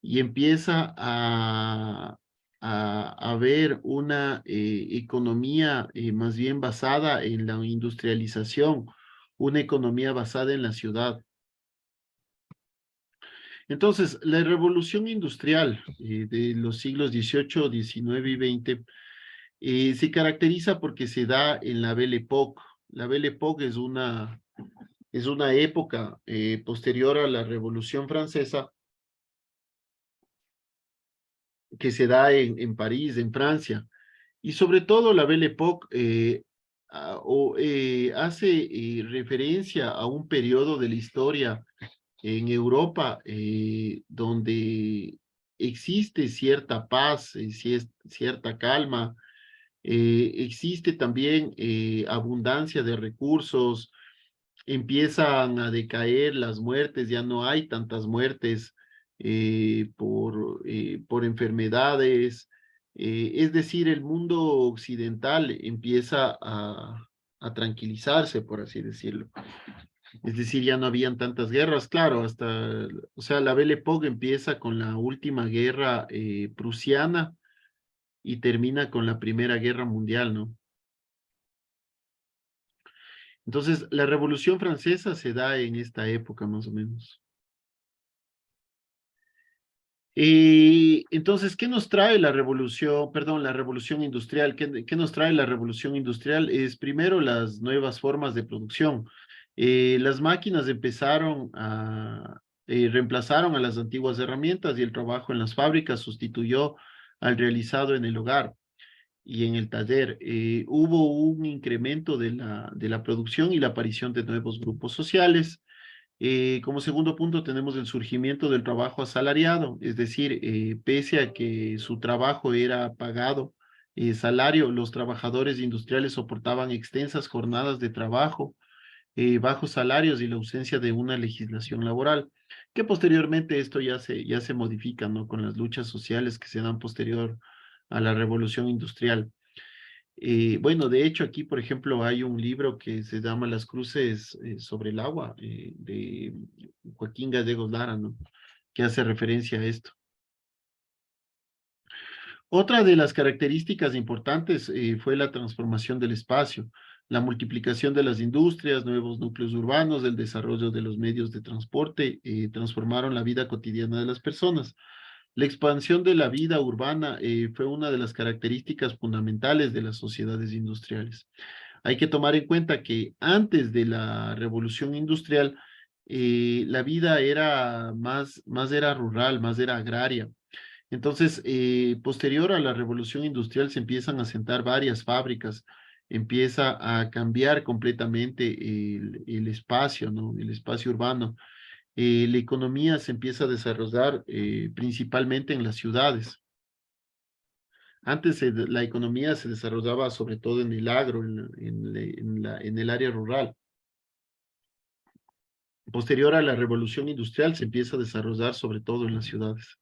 y empieza a haber una economía más bien basada en la industrialización, una economía basada en la ciudad. Entonces, la revolución industrial de los siglos XVIII, XIX y XX se caracteriza porque se da en la Belle Époque. La Belle Époque es una época posterior a la Revolución Francesa que se da en París, en Francia. Y sobre todo la Belle Époque hace referencia a un periodo de la historia en Europa, donde existe cierta paz, cierta calma, existe también abundancia de recursos, empiezan a decaer las muertes, ya no hay tantas muertes por enfermedades, es decir, el mundo occidental empieza a tranquilizarse, por así decirlo. Es decir, ya no habían tantas guerras, claro, o sea, la Belle Époque empieza con la última guerra prusiana y termina con la Primera Guerra Mundial, ¿no? Entonces, la Revolución Francesa se da en esta época, más o menos. Entonces, ¿qué nos trae la revolución, perdón, la revolución industrial? ¿Qué nos trae la revolución industrial? Es primero las nuevas formas de producción. Las máquinas reemplazaron a las antiguas herramientas y el trabajo en las fábricas sustituyó al realizado en el hogar y en el taller. Hubo un incremento de la producción y la aparición de nuevos grupos sociales. Como segundo punto tenemos el surgimiento del trabajo asalariado, es decir, pese a que su trabajo era pagado salario, los trabajadores industriales soportaban extensas jornadas de trabajo, bajos salarios y la ausencia de una legislación laboral, que posteriormente esto ya se modifica, ¿no? Con las luchas sociales que se dan posterior a la revolución industrial. Bueno, de hecho, aquí, por ejemplo, hay un libro que se llama Las cruces sobre el agua, de Joaquín Gallegos Lara, ¿no? Que hace referencia a esto. Otra de las características importantes fue la transformación del espacio, la multiplicación de las industrias, nuevos núcleos urbanos, el desarrollo de los medios de transporte, transformaron la vida cotidiana de las personas. La expansión de la vida urbana fue una de las características fundamentales de las sociedades industriales. Hay que tomar en cuenta que antes de la revolución industrial, la vida era más era rural, más era agraria. Entonces, posterior a la revolución industrial se empiezan a sentar varias fábricas, empieza a cambiar completamente el espacio, ¿no? El espacio urbano. La economía se empieza a desarrollar principalmente en las ciudades. Antes la economía se desarrollaba sobre todo en el agro, en el área rural. Posterior a la revolución industrial se empieza a desarrollar sobre todo en las ciudades.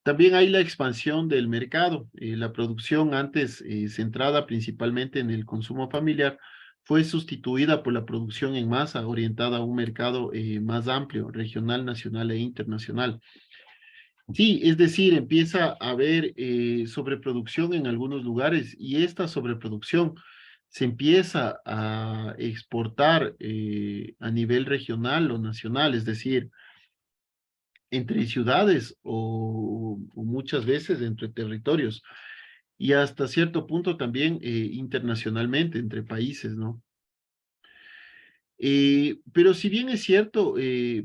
También hay la expansión del mercado. La producción antes centrada principalmente en el consumo familiar fue sustituida por la producción en masa orientada a un mercado más amplio, regional, nacional e internacional. Sí, es decir, empieza a haber sobreproducción en algunos lugares y esta sobreproducción se empieza a exportar a nivel regional o nacional, es decir, entre ciudades o muchas veces entre territorios y hasta cierto punto también internacionalmente entre países, ¿no? Pero si bien es cierto,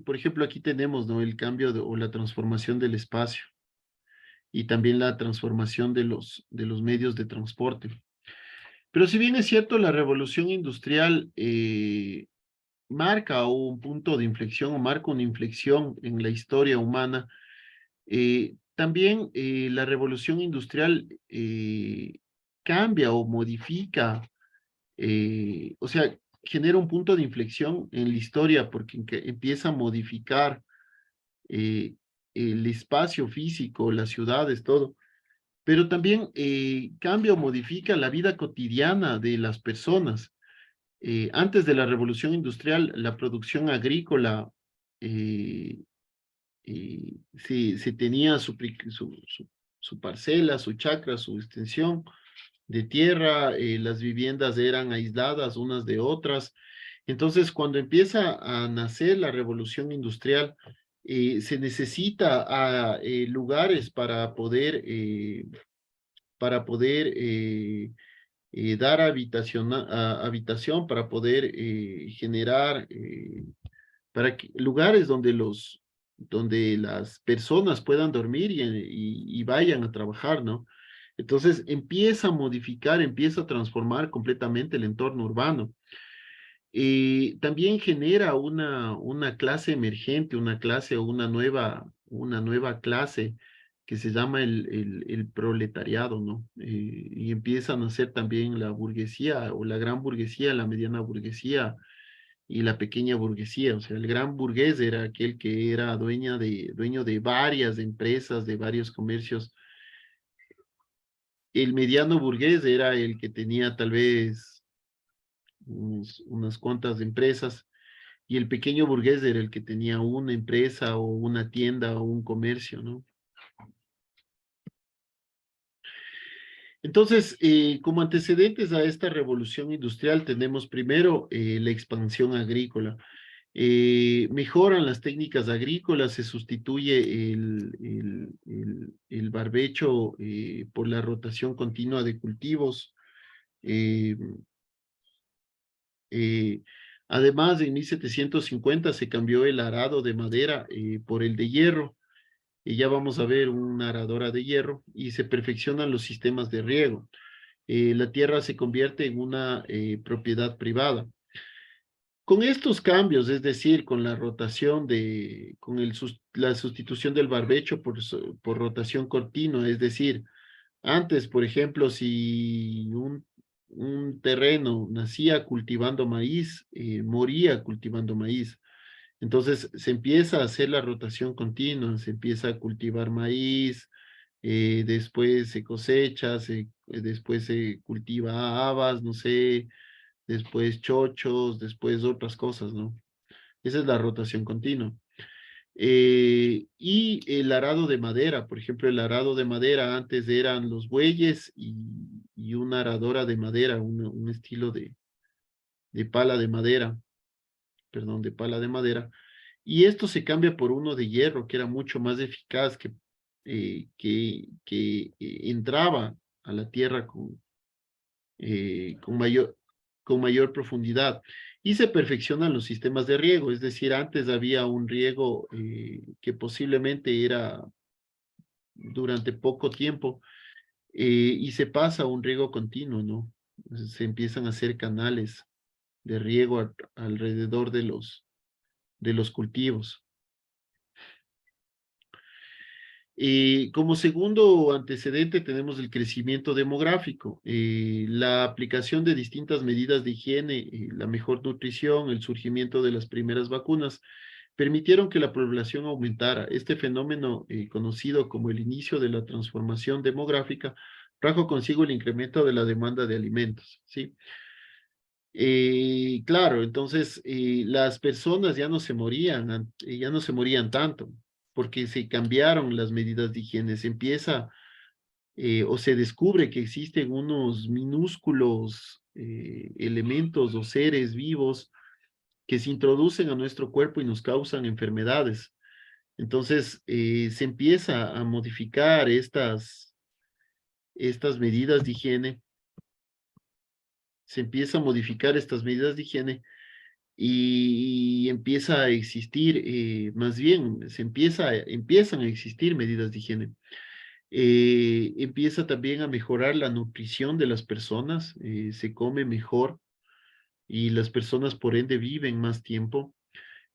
por ejemplo, aquí tenemos, ¿no? El cambio o la transformación del espacio y también la transformación de los medios de transporte. Pero si bien es cierto, la revolución industrial marca un punto de inflexión o marca una inflexión en la historia humana, también la revolución industrial cambia o modifica, o sea, genera un punto de inflexión en la historia porque empieza a modificar eh, el espacio físico, las ciudades, todo, pero también cambia o modifica la vida cotidiana de las personas. Antes de la revolución industrial, la producción agrícola eh, se tenía su parcela, su chacra, su extensión de tierra, las viviendas eran aisladas unas de otras. Entonces, cuando empieza a nacer la revolución industrial, se necesita lugares para poder dar habitación, para poder generar lugares donde las personas puedan dormir y vayan a trabajar, ¿no? Entonces empieza a modificar, empieza a transformar completamente el entorno urbano. También genera una clase emergente, una clase o una nueva clase que se llama el proletariado, ¿no? Y empiezan a ser también la burguesía o la gran burguesía, la mediana burguesía y la pequeña burguesía. O sea, el gran burgués era aquel que era dueño de varias empresas, de varios comercios. El mediano burgués era el que tenía tal vez unas cuantas empresas y el pequeño burgués era el que tenía una empresa o una tienda o un comercio, ¿no? Entonces, como antecedentes a esta revolución industrial, tenemos primero la expansión agrícola. Mejoran las técnicas agrícolas, se sustituye el barbecho por la rotación continua de cultivos. eh, eh, Además, en 1750 se cambió el arado de madera por el de hierro, y ya vamos a ver una aradora de hierro, y se perfeccionan los sistemas de riego. La tierra se convierte en una propiedad privada. Con estos cambios, es decir, con la rotación la sustitución del barbecho por rotación continua, es decir, antes, por ejemplo, si un terreno nacía cultivando maíz, moría cultivando maíz. Entonces se empieza a hacer la rotación continua, se empieza a cultivar maíz, después se cosecha, después se cultiva habas, no sé, después chochos, después otras cosas, ¿no? Esa es la rotación continua. Y el arado de madera, por ejemplo, el arado de madera antes eran los bueyes y una aradora de madera, un estilo de pala de madera, perdón, de pala de madera. Y esto se cambia por uno de hierro, que era mucho más eficaz, que entraba a la tierra eh, con mayor, con mayor profundidad. Y se perfeccionan los sistemas de riego, es decir, antes había un riego que posiblemente era durante poco tiempo y se pasa a un riego continuo, ¿no? Se empiezan a hacer canales de riego alrededor de los cultivos. Como segundo antecedente tenemos el crecimiento demográfico, la aplicación de distintas medidas de higiene, la mejor nutrición, el surgimiento de las primeras vacunas, permitieron que la población aumentara. Este fenómeno, conocido como el inicio de la transformación demográfica, trajo consigo el incremento de la demanda de alimentos, ¿sí? Claro, entonces las personas ya no se morían tanto, porque se cambiaron las medidas de higiene, se empieza o se descubre que existen unos minúsculos elementos o seres vivos que se introducen a nuestro cuerpo y nos causan enfermedades. Entonces se empieza a modificar estas medidas de higiene, se empieza a modificar estas medidas de higiene y empieza a existir, más bien, empiezan a existir medidas de higiene. Empieza también a mejorar la nutrición de las personas, se come mejor y las personas por ende viven más tiempo.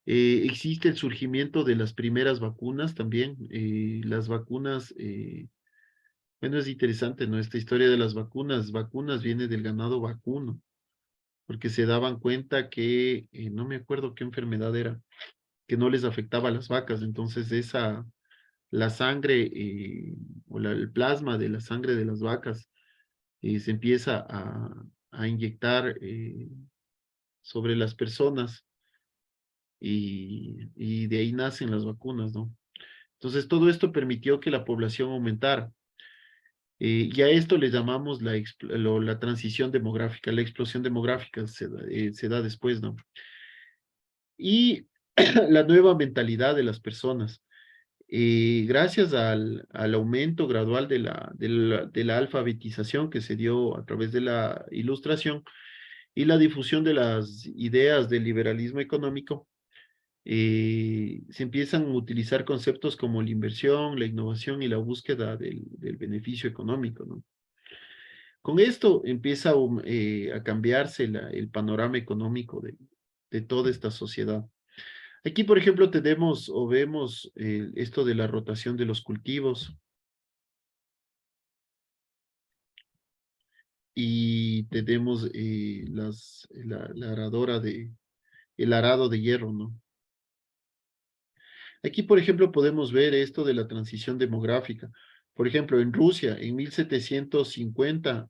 Existe el surgimiento de las primeras vacunas también. Las vacunas, bueno, es interesante, ¿no? Esta historia de las vacunas. Vacunas viene del ganado vacuno, porque se daban cuenta que, no me acuerdo qué enfermedad era, que no les afectaba a las vacas. Entonces la sangre el plasma de la sangre de las vacas se empieza a inyectar sobre las personas y de ahí nacen las vacunas, ¿no? Entonces todo esto permitió que la población aumentara. Y a esto le llamamos la transición demográfica, la explosión demográfica se da después, ¿no? Y la nueva mentalidad de las personas. Gracias al aumento gradual de la alfabetización que se dio a través de la ilustración y la difusión de las ideas del liberalismo económico, se empiezan a utilizar conceptos como la inversión, la innovación y la búsqueda del beneficio económico, ¿no? Con esto empieza a cambiarse el panorama económico de toda esta sociedad. Aquí, por ejemplo, tenemos o vemos esto de la rotación de los cultivos y tenemos la aradora el arado de hierro, ¿no? Aquí, por ejemplo, podemos ver esto de la transición demográfica. Por ejemplo, en Rusia, en 1750,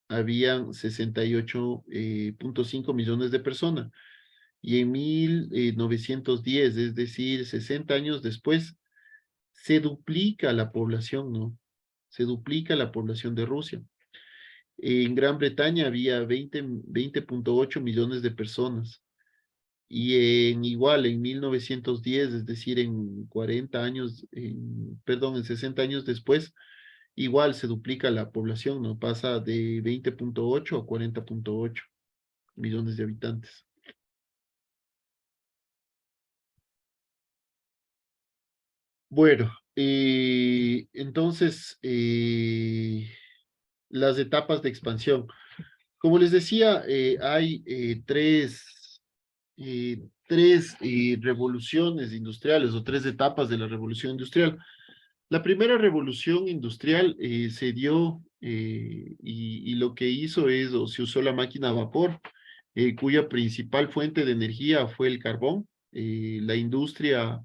habían 68,5 millones de personas. Y en 1910, es decir, 60 años después, se duplica la población, ¿no? Se duplica la población de Rusia. En Gran Bretaña había 20,8 millones de personas. Y igual, en 1910, es decir, en 40 años, perdón, en 60 años después, igual se duplica la población, ¿no? Pasa de 20,8 a 40,8 millones de habitantes. Bueno, entonces, las etapas de expansión. Como les decía, hay tres revoluciones industriales o tres etapas de la revolución industrial. La primera revolución industrial se dio y lo que hizo es, o se usó la máquina a vapor, cuya principal fuente de energía fue el carbón. La industria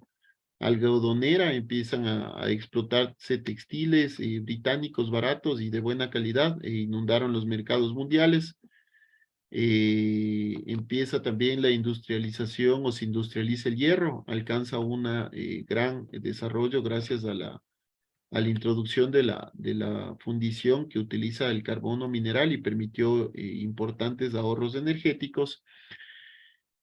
algodonera empiezan a explotarse textiles británicos baratos y de buena calidad e inundaron los mercados mundiales. Empieza también la industrialización o se industrializa el hierro, alcanza un gran desarrollo gracias a la introducción de la fundición que utiliza el carbono mineral y permitió importantes ahorros energéticos.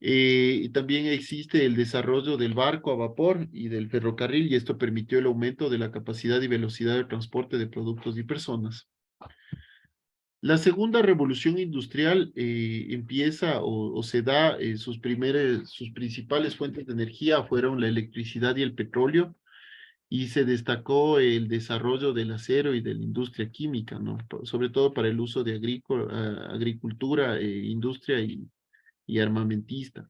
Y también existe el desarrollo del barco a vapor y del ferrocarril, y esto permitió el aumento de la capacidad y velocidad de transporte de productos y personas. La segunda revolución industrial empieza o se da, sus principales fuentes de energía fueron la electricidad y el petróleo, y se destacó el desarrollo del acero y de la industria química, ¿no? Sobre todo para el uso de agricultura, industria y armamentista.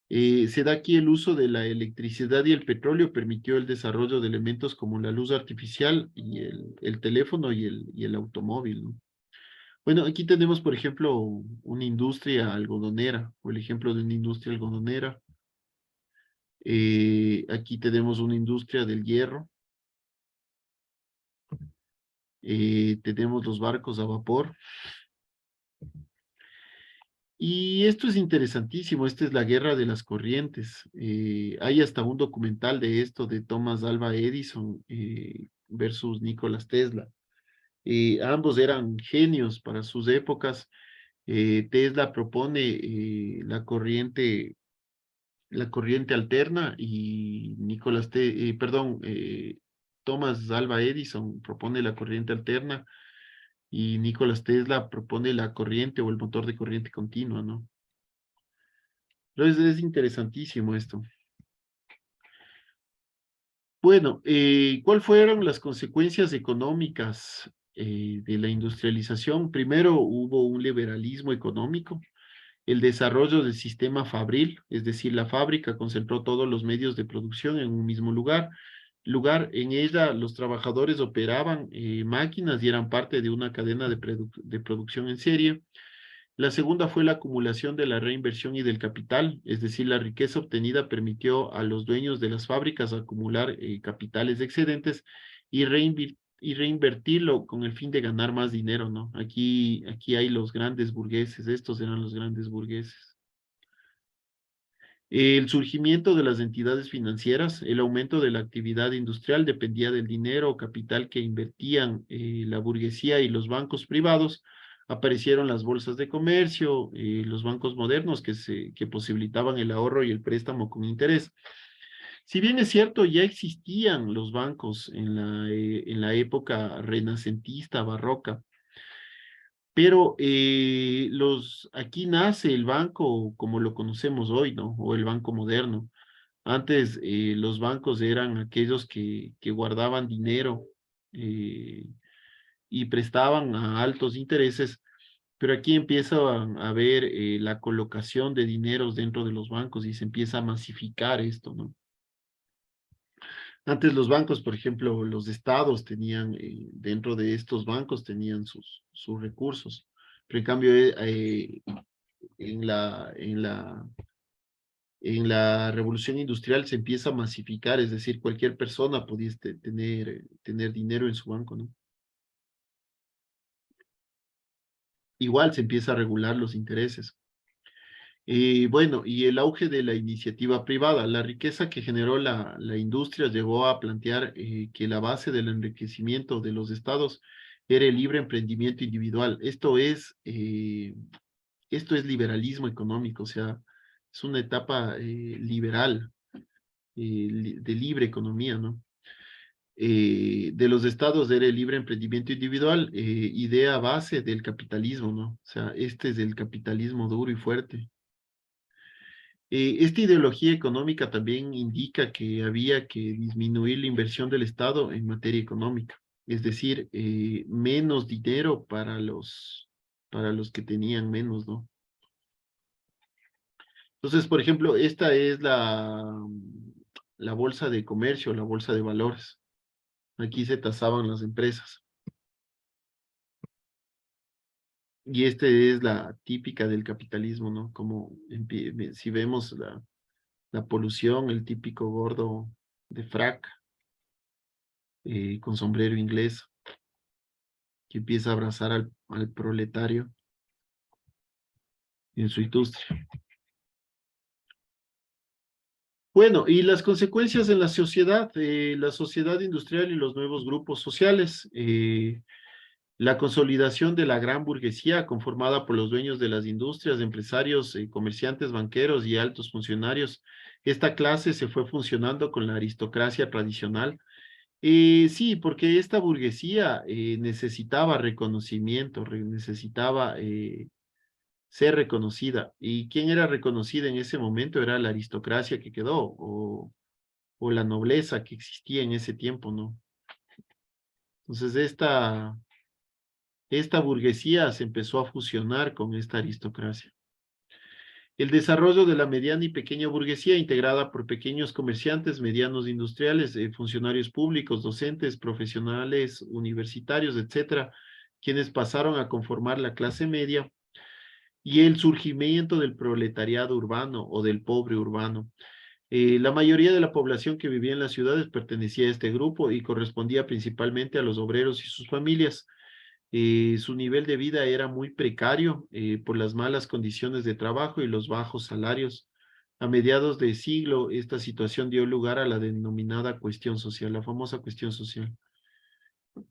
Se da aquí el uso de la electricidad y el petróleo permitió el desarrollo de elementos como la luz artificial y el teléfono y el automóvil, ¿no? Bueno, aquí tenemos, por ejemplo, una industria algodonera, o el ejemplo de una industria algodonera. Aquí tenemos una industria del hierro. Tenemos los barcos a vapor. Y esto es interesantísimo, esta es la guerra de las corrientes. Hay hasta un documental de esto de Thomas Alva Edison versus Nikola Tesla. Ambos eran genios para sus épocas. Tesla propone la corriente alterna y Thomas Alva Edison propone la corriente alterna y Nikola Tesla propone la corriente o el motor de corriente continua, ¿no? Entonces es interesantísimo esto. Bueno, ¿cuáles fueron las consecuencias económicas de la industrialización? Primero, hubo un liberalismo económico, el desarrollo del sistema fabril, es decir, la fábrica concentró todos los medios de producción en un mismo lugar. En ella, los trabajadores operaban máquinas y eran parte de una cadena de producción en serie. La segunda fue la acumulación de la reinversión y del capital, es decir, la riqueza obtenida permitió a los dueños de las fábricas acumular capitales excedentes y reinvertirlo con el fin de ganar más dinero, ¿no? Aquí hay los grandes burgueses, estos eran los grandes burgueses. El surgimiento de las entidades financieras, el aumento de la actividad industrial dependía del dinero o capital que invertían la burguesía y los bancos privados. Aparecieron las bolsas de comercio, los bancos modernos que posibilitaban el ahorro y el préstamo con interés. Si bien es cierto, ya existían los bancos en la época renacentista, barroca, pero aquí nace el banco como lo conocemos hoy, ¿no? O el banco moderno. Antes los bancos eran aquellos que guardaban dinero eh, y prestaban a altos intereses, pero aquí empieza a haber la colocación de dineros dentro de los bancos y se empieza a masificar esto, ¿no? Antes los bancos, por ejemplo, los estados tenían, dentro de estos bancos tenían sus recursos, pero en cambio en la revolución industrial se empieza a masificar, es decir, cualquier persona podía tener dinero en su banco, ¿no? Igual se empieza a regular los intereses. Bueno, y el auge de la iniciativa privada, la riqueza que generó la industria llegó a plantear que la base del enriquecimiento de los estados era el libre emprendimiento individual. Esto es liberalismo económico, o sea, es una etapa liberal, de libre economía, ¿no? De los estados era el libre emprendimiento individual, idea base del capitalismo, ¿no? O sea, este es el capitalismo duro y fuerte. Esta ideología económica también indica que había que disminuir la inversión del Estado en materia económica, es decir, menos dinero para los que tenían menos, ¿no? Entonces, por ejemplo, esta es la bolsa de comercio, la bolsa de valores. Aquí se tasaban las empresas. Y esta es la típica del capitalismo, ¿no? Como si vemos la polución, el típico gordo de frac, con sombrero inglés, que empieza a abrazar al proletario en su industria. Bueno, y las consecuencias en la sociedad industrial y los nuevos grupos sociales, la consolidación de la gran burguesía conformada por los dueños de las industrias, empresarios, comerciantes, banqueros y altos funcionarios. Esta clase se fue funcionando con la aristocracia tradicional. Sí, porque esta burguesía necesitaba reconocimiento, necesitaba ser reconocida. ¿Y quién era reconocida en ese momento? Era la aristocracia que quedó o la nobleza que existía en ese tiempo, ¿no? Entonces esta burguesía se empezó a fusionar con esta aristocracia. El desarrollo de la mediana y pequeña burguesía integrada por pequeños comerciantes, medianos industriales, funcionarios públicos, docentes, profesionales, universitarios, etcétera, quienes pasaron a conformar la clase media, y el surgimiento del proletariado urbano o del pobre urbano. La mayoría de la población que vivía en las ciudades pertenecía a este grupo y correspondía principalmente a los obreros y sus familias. Su nivel de vida era muy precario por las malas condiciones de trabajo y los bajos salarios. A mediados de siglo, esta situación dio lugar a la denominada cuestión social, la famosa cuestión social.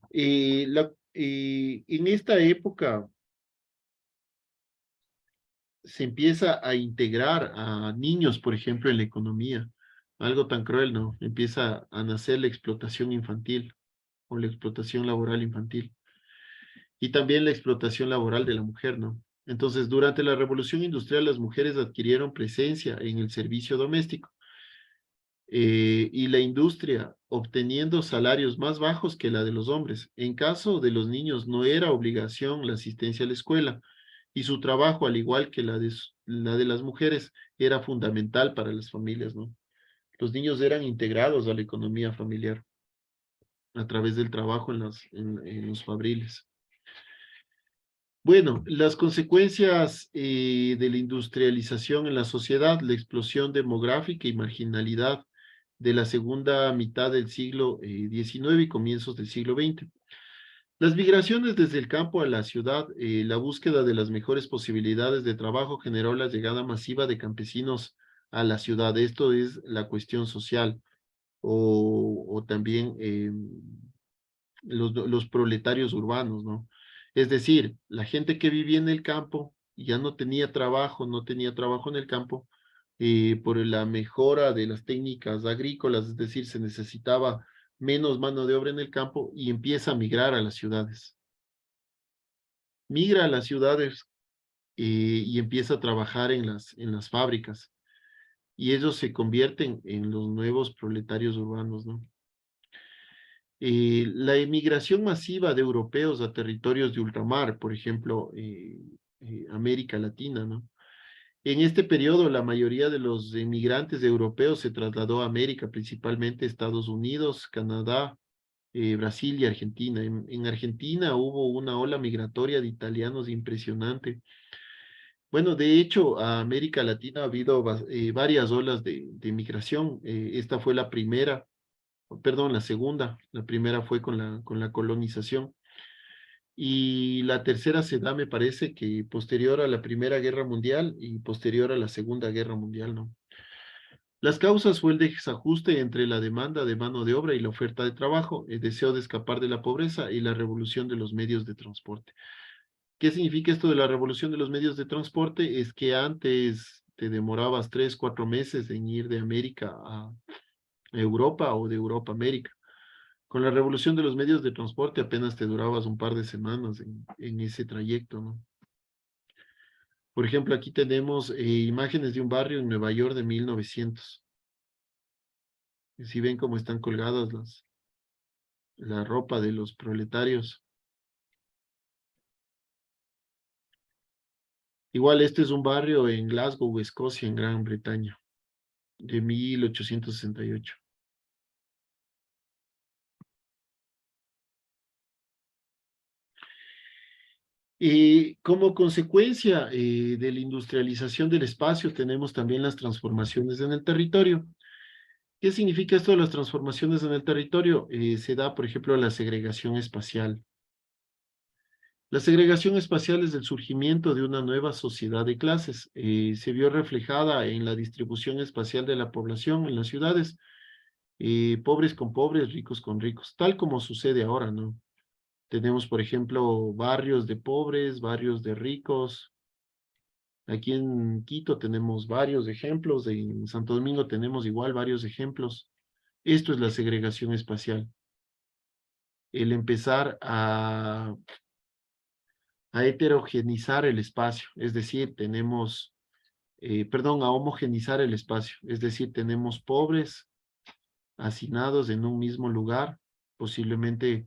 En esta época se empieza a integrar a niños, por ejemplo, en la economía. Algo tan cruel, ¿no? Empieza a nacer la explotación infantil o la explotación laboral infantil. Y también la explotación laboral de la mujer, ¿no? Entonces, durante la revolución industrial, las mujeres adquirieron presencia en el servicio doméstico y la industria, obteniendo salarios más bajos que la de los hombres. En caso de los niños, no era obligación la asistencia a la escuela y su trabajo, al igual que la de las mujeres, era fundamental para las familias, ¿no? Los niños eran integrados a la economía familiar a través del trabajo en los fabriles. Bueno, las consecuencias de la industrialización en la sociedad, la explosión demográfica y marginalidad de la segunda mitad del siglo XIX y comienzos del siglo XX. Las migraciones desde el campo a la ciudad, la búsqueda de las mejores posibilidades de trabajo generó la llegada masiva de campesinos a la ciudad. Esto es la cuestión social o también los proletarios urbanos, ¿no? Es decir, la gente que vivía en el campo y ya no tenía trabajo en el campo, por la mejora de las técnicas agrícolas, es decir, se necesitaba menos mano de obra en el campo y empieza a migrar a las ciudades. Migra a las ciudades y empieza a trabajar en las fábricas y ellos se convierten en los nuevos proletarios urbanos, ¿no? La emigración masiva de europeos a territorios de ultramar, por ejemplo, América Latina, ¿no? En este periodo, la mayoría de los emigrantes europeos se trasladó a América, principalmente Estados Unidos, Canadá, Brasil y Argentina. En Argentina hubo una ola migratoria de italianos impresionante. Bueno, de hecho, a América Latina ha habido varias olas de migración. Esta fue la primera, perdón, la segunda. La primera fue con la colonización. Y la tercera se da, me parece, que posterior a la Primera Guerra Mundial y posterior a la Segunda Guerra Mundial, ¿no? Las causas fue el desajuste entre la demanda de mano de obra y la oferta de trabajo, el deseo de escapar de la pobreza y la revolución de los medios de transporte. ¿Qué significa esto de la revolución de los medios de transporte? Es que antes te demorabas 3, 4 meses en ir de América a Europa o de Europa a América. Con la revolución de los medios de transporte apenas te durabas un par de semanas en ese trayecto, ¿no? Por ejemplo, aquí tenemos imágenes de un barrio en Nueva York de 1900. Y si ven cómo están colgadas la ropa de los proletarios. Igual este es un barrio en Glasgow, Escocia, en Gran Bretaña, de 1868. Y como consecuencia de la industrialización del espacio, tenemos también las transformaciones en el territorio. ¿Qué significa esto de las transformaciones en el territorio? Se da, por ejemplo, la segregación espacial. La segregación espacial es el surgimiento de una nueva sociedad de clases. Se vio reflejada en la distribución espacial de la población en las ciudades, pobres con pobres, ricos con ricos, tal como sucede ahora, ¿no? Tenemos, por ejemplo, barrios de pobres, barrios de ricos. Aquí en Quito tenemos varios ejemplos, en Santo Domingo tenemos igual varios ejemplos. Esto es la segregación espacial. El empezar a heterogenizar el espacio, es decir, tenemos, perdón, a homogenizar el espacio, es decir, tenemos pobres hacinados en un mismo lugar, posiblemente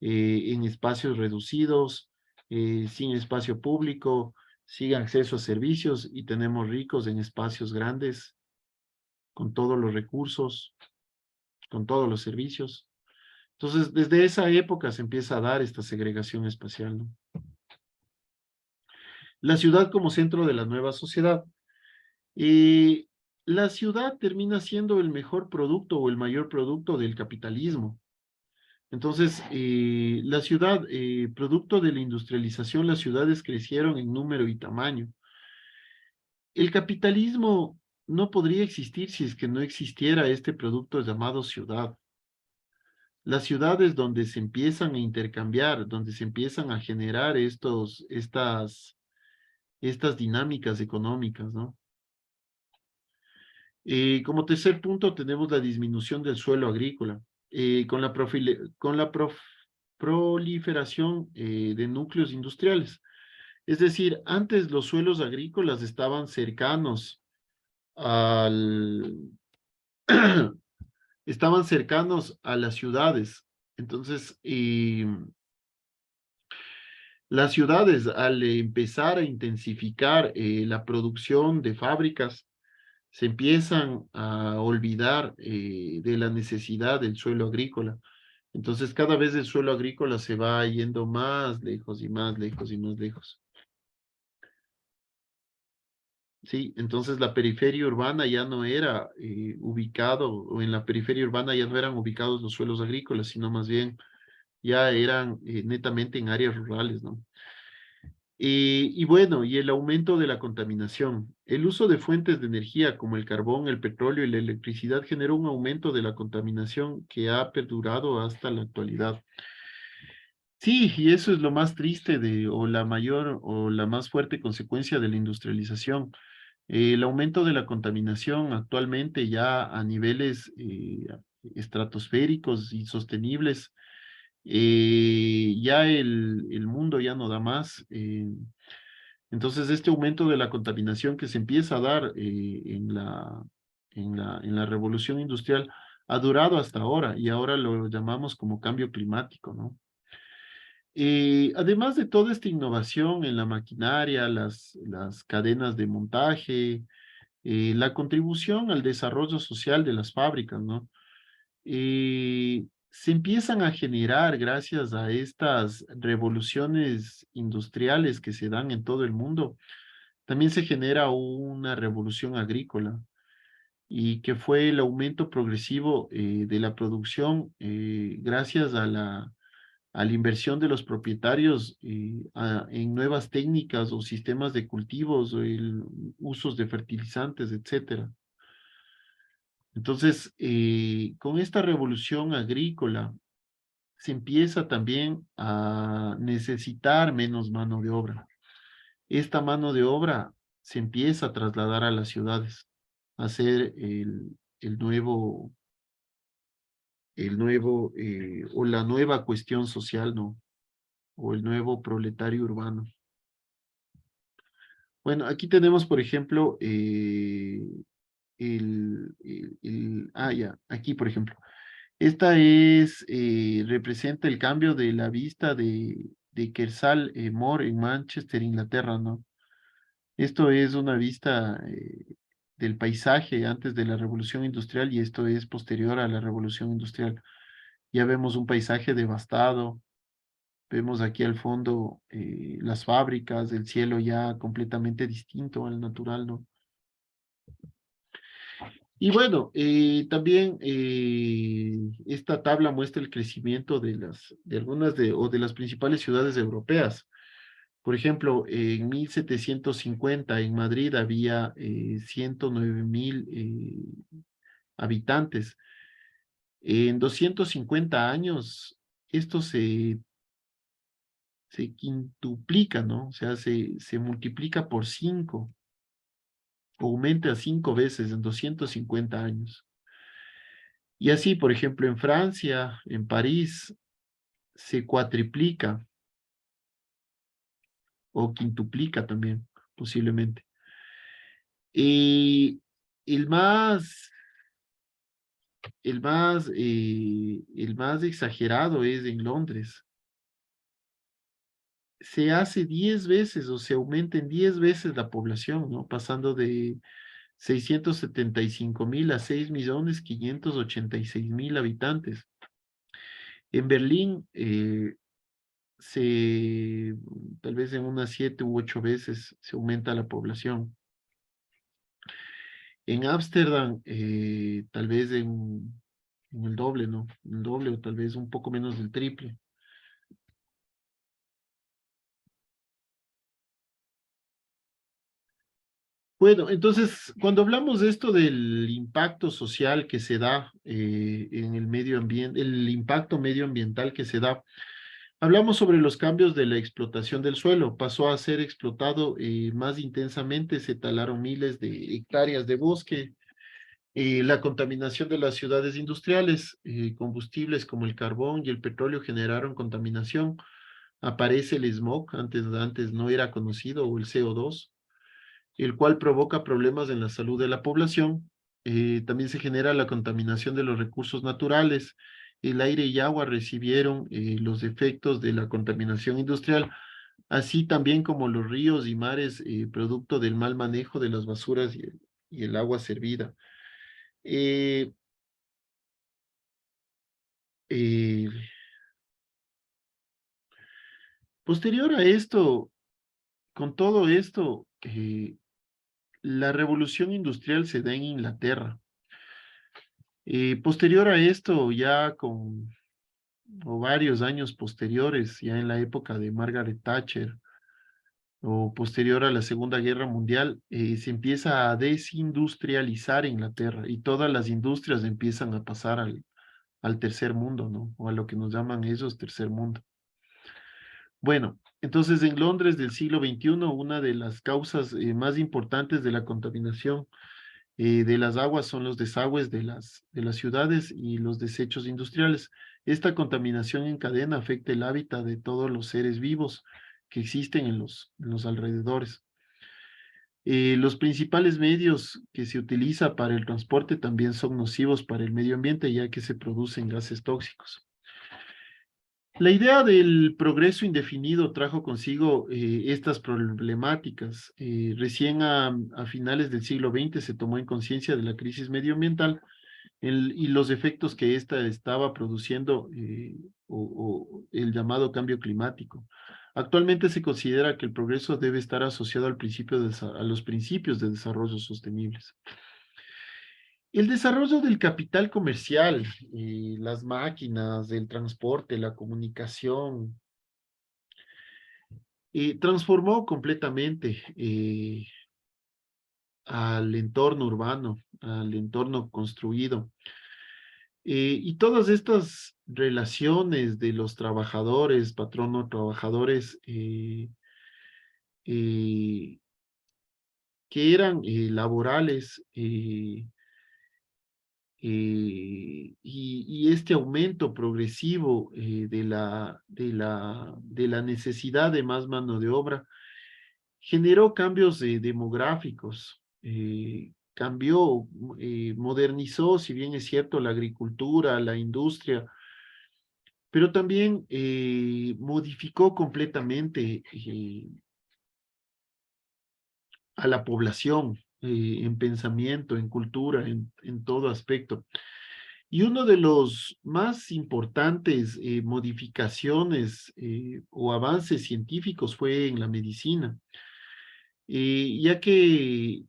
en espacios reducidos, sin espacio público, sin acceso a servicios, y tenemos ricos en espacios grandes, con todos los recursos, con todos los servicios. Entonces, desde esa época se empieza a dar esta segregación espacial, ¿no? La ciudad como centro de la nueva sociedad. Y la ciudad termina siendo el mejor producto o el mayor producto del capitalismo. Entonces, la ciudad, producto de la industrialización, las ciudades crecieron en número y tamaño. El capitalismo no podría existir si es que no existiera este producto llamado ciudad. Las ciudades donde se empiezan a intercambiar, donde se empiezan a generar estas dinámicas económicas, ¿no? Como tercer punto tenemos la disminución del suelo agrícola. Con la proliferación de núcleos industriales. Es decir, antes los suelos agrícolas estaban cercanos al, estaban cercanos a las ciudades. Entonces, las ciudades, al empezar a intensificar la producción de fábricas, se empiezan a olvidar de la necesidad del suelo agrícola. Entonces, cada vez el suelo agrícola se va yendo más lejos y más lejos y más lejos. Sí, entonces la periferia urbana ya no era ubicado, o en la periferia urbana ya no eran ubicados los suelos agrícolas, sino más bien ya eran netamente en áreas rurales, ¿no? Y bueno, y el aumento de la contaminación. El uso de fuentes de energía como el carbón, el petróleo y la electricidad generó un aumento de la contaminación que ha perdurado hasta la actualidad. Sí, y eso es lo más triste o la mayor o la más fuerte consecuencia de la industrialización. El aumento de la contaminación actualmente ya a niveles estratosféricos y sostenibles, ya el mundo ya no da más. Entonces, este aumento de la contaminación que se empieza a dar en la revolución industrial ha durado hasta ahora y ahora lo llamamos como cambio climático, ¿no? Además de toda esta innovación en la maquinaria, las cadenas de montaje, la contribución al desarrollo social de las fábricas, ¿no? Se empiezan a generar gracias a estas revoluciones industriales que se dan en todo el mundo. También se genera una revolución agrícola y que fue el aumento progresivo de la producción gracias a la inversión de los propietarios en nuevas técnicas o sistemas de cultivos o usos de fertilizantes, etcétera. Entonces, con esta revolución agrícola se empieza también a necesitar menos mano de obra. Esta mano de obra se empieza a trasladar a las ciudades, a ser el nuevo o la nueva cuestión social, ¿no? O el nuevo proletario urbano. Bueno, aquí tenemos, por ejemplo, ya, aquí, por ejemplo. Esta representa el cambio de la vista de Kersal Moor en Manchester, Inglaterra, ¿no? Esto es una vista del paisaje antes de la Revolución Industrial y esto es posterior a la Revolución Industrial. Ya vemos un paisaje devastado, vemos aquí al fondo las fábricas, el cielo ya completamente distinto al natural, ¿no? Y bueno, también esta tabla muestra el crecimiento de algunas o de las principales ciudades europeas. Por ejemplo, en 1750 en Madrid había 109.000 habitantes. En 250 años, esto se quintuplica, ¿no? O sea, se multiplica por 5, aumenta 5 veces en 250 años. Y así, por ejemplo, en Francia, en París, se cuatriplica o quintuplica también, posiblemente. Y el más, el más exagerado es en Londres. Se hace 10 veces o se aumenta en 10 veces la población, ¿no? Pasando de 675.000 a 6.586.000 habitantes. En Berlín, tal vez en unas 7 u 8 veces se aumenta la población. En Ámsterdam, tal vez en el doble, ¿no? El doble o tal vez un poco menos del triple. Bueno, entonces, cuando hablamos de esto del impacto social que se da en el medio ambiente, el impacto medioambiental que se da, hablamos sobre los cambios de la explotación del suelo. Pasó a ser explotado más intensamente, se talaron miles de hectáreas de bosque, la contaminación de las ciudades industriales, combustibles como el carbón y el petróleo generaron contaminación. Aparece el smog, antes no era conocido, o el CO2, el cual provoca problemas en la salud de la población. También se genera la contaminación de los recursos naturales. El aire y agua recibieron los efectos de la contaminación industrial, así también como los ríos y mares, producto del mal manejo de las basuras y el agua servida. Eh, eh, Posterior a esto, con todo esto, la revolución industrial se da en Inglaterra. Posterior a esto, ya o varios años posteriores, ya en la época de Margaret Thatcher o posterior a la Segunda Guerra Mundial, se empieza a desindustrializar Inglaterra y todas las industrias empiezan a pasar al tercer mundo, ¿no? O a lo que nos llaman ellos tercer mundo. Bueno, entonces en Londres del siglo XXI, una de las causas más importantes de la contaminación de las aguas son los desagües de las ciudades y los desechos industriales. Esta contaminación en cadena afecta el hábitat de todos los seres vivos que existen en los alrededores. Los principales medios que se utiliza para el transporte también son nocivos para el medio ambiente, ya que se producen gases tóxicos. La idea del progreso indefinido trajo consigo estas problemáticas. Recién a finales del siglo XX se tomó en conciencia de la crisis medioambiental y los efectos que ésta estaba produciendo o el llamado cambio climático. Actualmente se considera que el progreso debe estar asociado a los principios de desarrollo sostenibles. El desarrollo del capital comercial, las máquinas, el transporte, la comunicación, transformó completamente al entorno urbano, al entorno construido. Y todas estas relaciones de los trabajadores, patrono-trabajadores, eh, que eran laborales, y este aumento progresivo de la necesidad de más mano de obra generó cambios demográficos, cambió, modernizó, si bien es cierto, la agricultura, la industria, pero también modificó completamente a la población en pensamiento, en cultura, en todo aspecto. Y uno de los más importantes modificaciones o avances científicos fue en la medicina, ya que,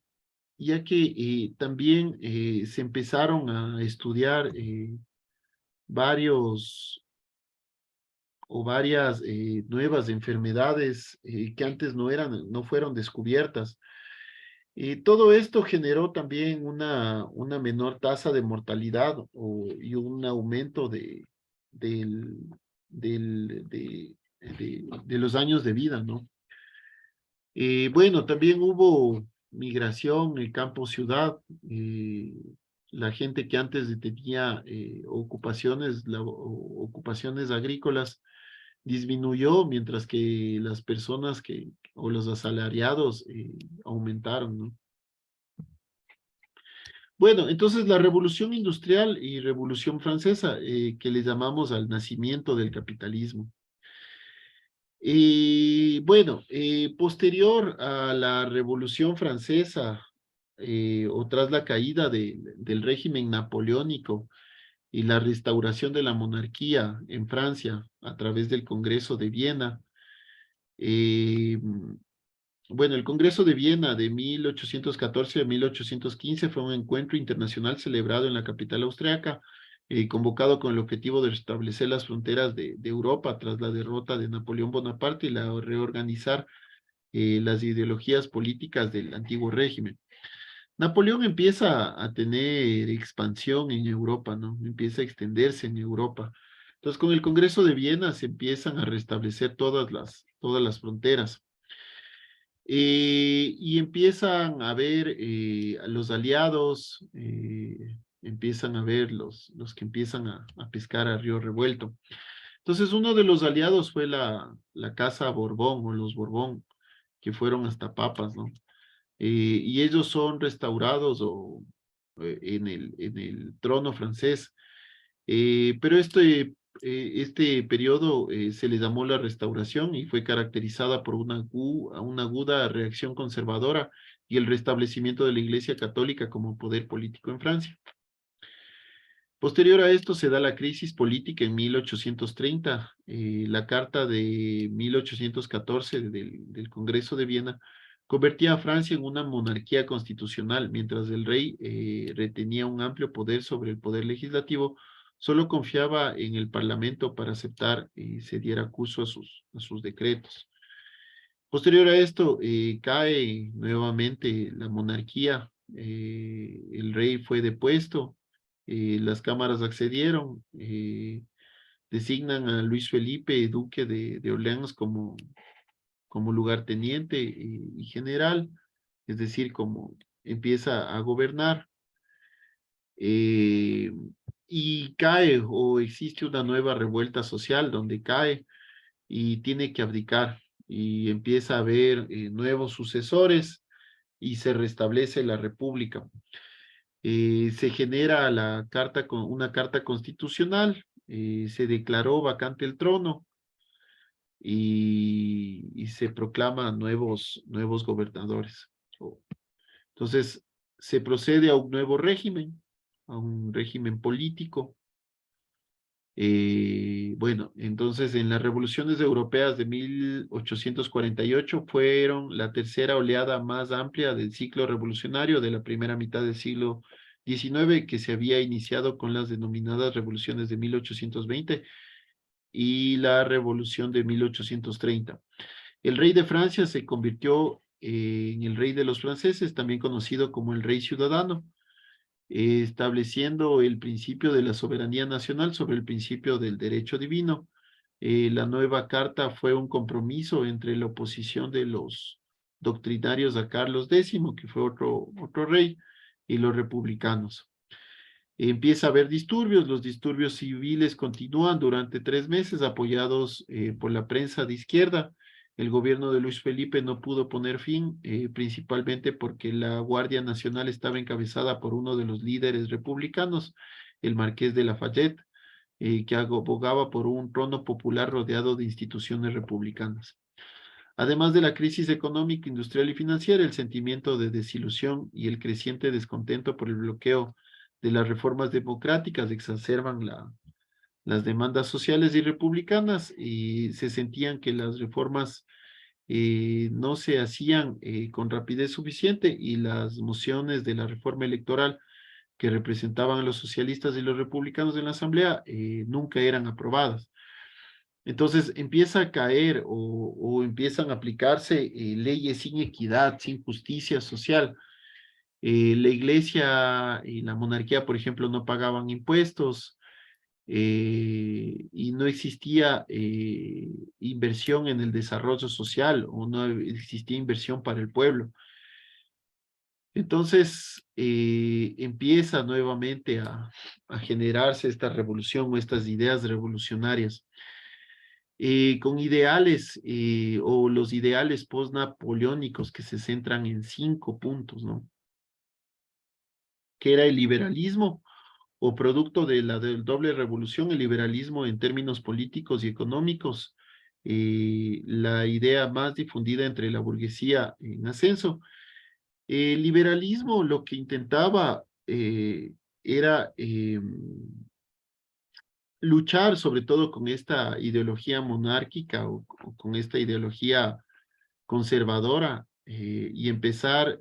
también se empezaron a estudiar varios o varias nuevas enfermedades que antes no fueron descubiertas. Todo esto generó también una menor tasa de mortalidad y un aumento del, de los años de vida, ¿no? Bueno, también hubo migración en campo-ciudad. La gente que antes tenía ocupaciones agrícolas disminuyó, mientras que las personas o los asalariados aumentaron, ¿no? Bueno, entonces la Revolución Industrial y Revolución Francesa, que le llamamos al nacimiento del capitalismo. Y bueno, posterior a la Revolución Francesa, o tras la caída del régimen napoleónico y la restauración de la monarquía en Francia a través del Congreso de Viena, eh, bueno, el Congreso de Viena de 1814 a 1815 fue un encuentro internacional celebrado en la capital austriaca, convocado con el objetivo de restablecer las fronteras de Europa tras la derrota de Napoleón Bonaparte y reorganizar las ideologías políticas del antiguo régimen. Napoleón empieza a tener expansión en Europa, ¿no? Empieza a extenderse en Europa. Entonces, con el Congreso de Viena se empiezan a restablecer todas las fronteras. Y empiezan a ver a los aliados, empiezan a ver los que empiezan a pescar a río revuelto. Entonces, uno de los aliados fue la casa Borbón o los Borbón, que fueron hasta papas, ¿no? Y ellos son restaurados en el trono francés. Pero este periodo se le llamó la Restauración y fue caracterizada por una aguda reacción conservadora y el restablecimiento de la Iglesia Católica como poder político en Francia. Posterior a esto se da la crisis política en 1830. La Carta de 1814 del Congreso de Viena convertía a Francia en una monarquía constitucional, mientras el rey retenía un amplio poder sobre el poder legislativo. Solo confiaba en el Parlamento para aceptar y se diera curso a sus decretos. Posterior a esto, cae nuevamente la monarquía, el rey fue depuesto, las cámaras accedieron, designan a Luis Felipe, duque de Orleans, como lugarteniente y general, es decir, como empieza a gobernar, eh, y cae o existe una nueva revuelta social donde cae y tiene que abdicar y empieza a haber nuevos sucesores y se restablece la república. Se genera una carta constitucional, se declaró vacante el trono y se proclaman nuevos gobernadores. Entonces, se procede a un régimen político. Bueno, entonces en las revoluciones europeas de 1848 fueron la tercera oleada más amplia del ciclo revolucionario de la primera mitad del siglo XIX, que se había iniciado con las denominadas revoluciones de 1820 y la revolución de 1830. El rey de Francia se convirtió en el rey de los franceses, también conocido como el rey ciudadano, estableciendo el principio de la soberanía nacional sobre el principio del derecho divino. La nueva carta fue un compromiso entre la oposición de los doctrinarios a Carlos X, que fue otro rey, y los republicanos. Empieza a haber disturbios, los disturbios civiles continúan durante 3 meses, apoyados por la prensa de izquierda. El gobierno de Luis Felipe no pudo poner fin, principalmente porque la Guardia Nacional estaba encabezada por uno de los líderes republicanos, el Marqués de Lafayette, que abogaba por un trono popular rodeado de instituciones republicanas. Además de la crisis económica, industrial y financiera, el sentimiento de desilusión y el creciente descontento por el bloqueo de las reformas democráticas exacerban las demandas sociales y republicanas, y se sentían que las reformas no se hacían con rapidez suficiente, y las mociones de la reforma electoral que representaban a los socialistas y los republicanos en la Asamblea nunca eran aprobadas. Entonces empieza a caer o empiezan a aplicarse leyes sin equidad, sin justicia social. La iglesia y la monarquía, por ejemplo, no pagaban impuestos, y no existía inversión en el desarrollo social, o no existía inversión para el pueblo. Entonces empieza nuevamente a generarse esta revolución o estas ideas revolucionarias. Con ideales o los ideales post-napoleónicos que se centran en 5 puntos, ¿no? Que era el liberalismo, o producto de del doble revolución, el liberalismo en términos políticos y económicos, la idea más difundida entre la burguesía en ascenso. El liberalismo lo que intentaba era luchar sobre todo con esta ideología monárquica o con esta ideología conservadora, y empezar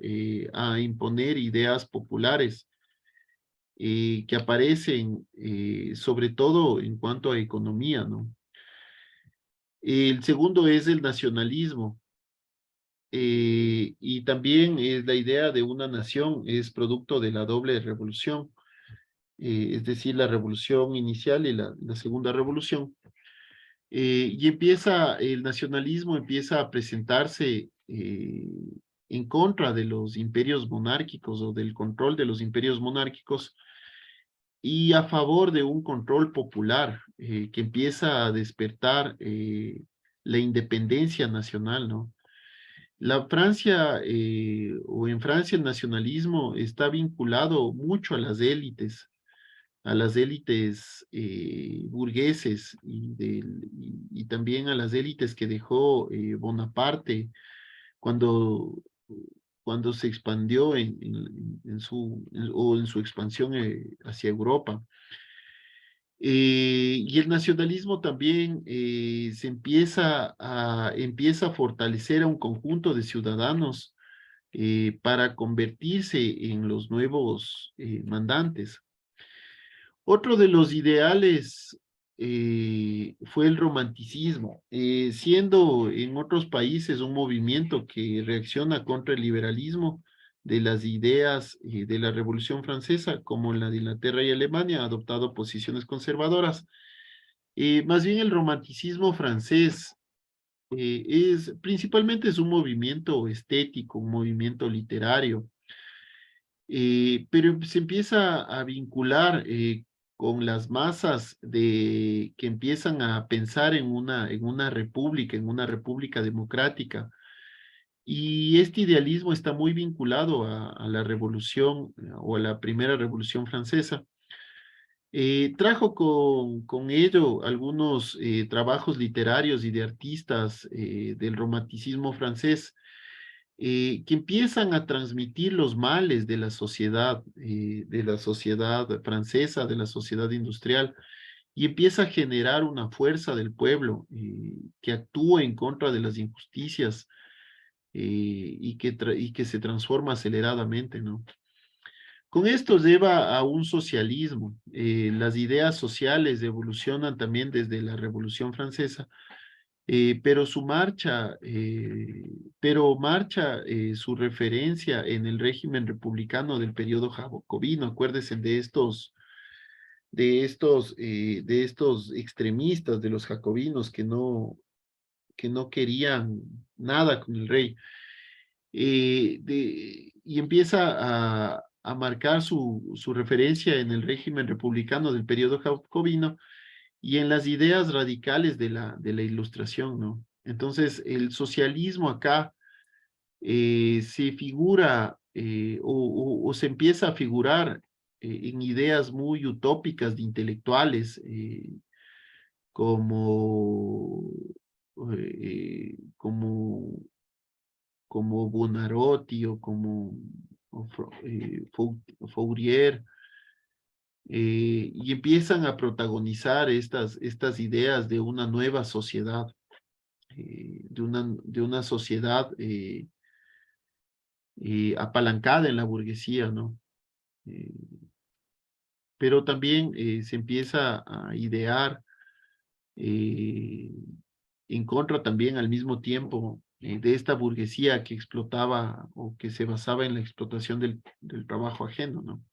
a imponer ideas populares que aparecen sobre todo en cuanto a economía, ¿no? El segundo es el nacionalismo, y también es la idea de una nación, es producto de la doble revolución, es decir, la revolución inicial y la segunda revolución. Y el nacionalismo empieza a presentarse en contra de los imperios monárquicos o del control de los imperios monárquicos, y a favor de un control popular que empieza a despertar la independencia nacional, ¿no? La Francia, o en Francia el nacionalismo está vinculado mucho a las élites burgueses y también a las élites que dejó Bonaparte cuando, cuando se expandió en su expansión hacia Europa. Y el nacionalismo también empieza a fortalecer a un conjunto de ciudadanos para convertirse en los nuevos mandantes. Otro de los ideales fue el romanticismo, siendo en otros países un movimiento que reacciona contra el liberalismo de las ideas de la Revolución Francesa, como en la de Inglaterra y Alemania, ha adoptado posiciones conservadoras. Más bien el romanticismo francés principalmente es un movimiento estético, un movimiento literario, pero se empieza a vincular con las masas que empiezan a pensar en una república democrática, Y este idealismo está muy vinculado a la revolución o a la primera revolución francesa. Trajo con ello algunos trabajos literarios y de artistas del romanticismo francés que empiezan a transmitir los males de la sociedad francesa, de la sociedad industrial, y empieza a generar una fuerza del pueblo que actúa en contra de las injusticias y que se transforma aceleradamente, ¿no? Con esto lleva a un socialismo. Las ideas sociales evolucionan también desde la Revolución Francesa, pero marcha su referencia en el régimen republicano del periodo jacobino. Acuérdense de estos extremistas, de los jacobinos que no querían nada con el rey. Y empieza a marcar su referencia en el régimen republicano del periodo jacobino y en las ideas radicales de la ilustración, ¿no? Entonces, el socialismo acá se figura o se empieza a figurar en ideas muy utópicas de intelectuales como, como como Buonarroti o como Fourier, y empiezan a protagonizar estas ideas de una nueva sociedad, de una sociedad apalancada en la burguesía, ¿no? Eh, pero también se empieza a idear eh, en contra también al mismo tiempo de esta burguesía que explotaba o que se basaba en la explotación del trabajo ajeno, ¿no?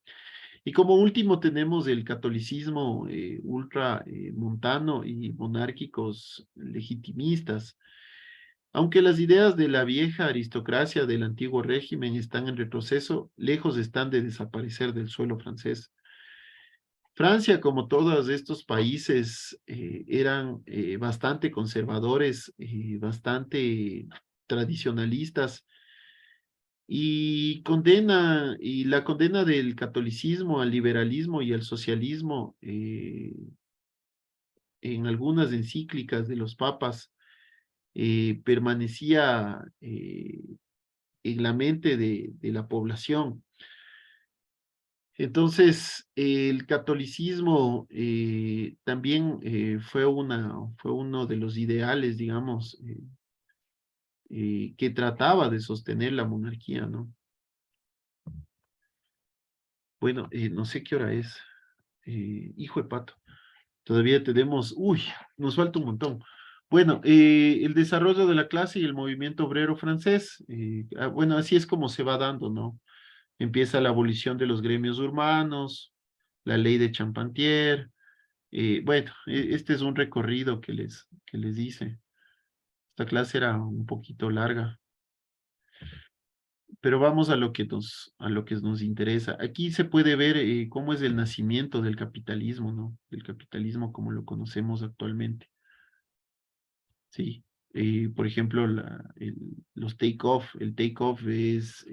Y como último tenemos el catolicismo ultra montano y monárquicos legitimistas. Aunque las ideas de la vieja aristocracia del antiguo régimen están en retroceso, lejos están de desaparecer del suelo francés. Francia, como todos estos países, eran bastante conservadores, bastante tradicionalistas, y la condena del catolicismo al liberalismo y al socialismo en algunas encíclicas de los papas permanecía en la mente de la población. Entonces, el catolicismo también fue uno de los ideales, digamos, que trataba de sostener la monarquía, ¿no? Bueno, no sé qué hora es. Hijo de pato. Todavía tenemos, uy, nos falta un montón. Bueno, el desarrollo de la clase y el movimiento obrero francés, bueno, así es como se va dando, ¿no? Empieza la abolición de los gremios urbanos, la ley de Champentier. Bueno, este es un recorrido que les hice. Esta clase era un poquito larga, pero vamos a lo que nos interesa. Aquí se puede ver cómo es el nacimiento del capitalismo, ¿no? Del capitalismo como lo conocemos actualmente. Sí. Por ejemplo, los take-off. El take-off es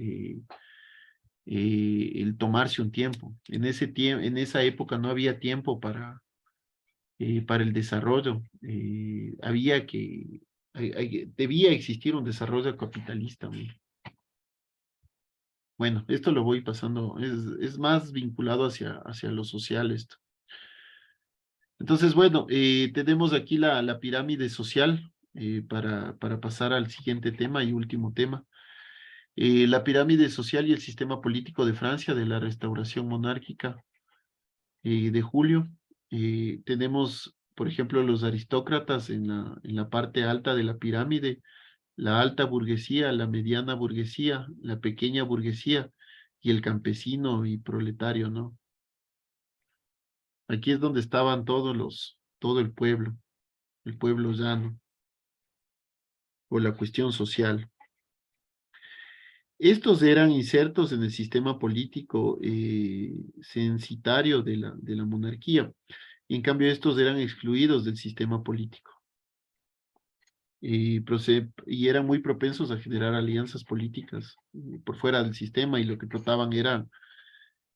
el tomarse un tiempo. En esa época no había tiempo para el desarrollo. Debía existir un desarrollo capitalista, ¿no? Bueno, esto lo voy pasando, es más vinculado hacia lo social esto. Entonces, bueno, tenemos aquí la pirámide social para pasar al siguiente tema y último tema. La pirámide social y el sistema político de Francia de la restauración monárquica de Julio. Tenemos, por ejemplo, los aristócratas en la parte alta de la pirámide, la alta burguesía, la mediana burguesía, la pequeña burguesía y el campesino y proletario, ¿no? Aquí es donde estaban todo el pueblo llano, o la cuestión social. Estos eran insertos en el sistema político censitario de la monarquía. Y en cambio, estos eran excluidos del sistema político. y eran muy propensos a generar alianzas políticas por fuera del sistema y lo que trataban era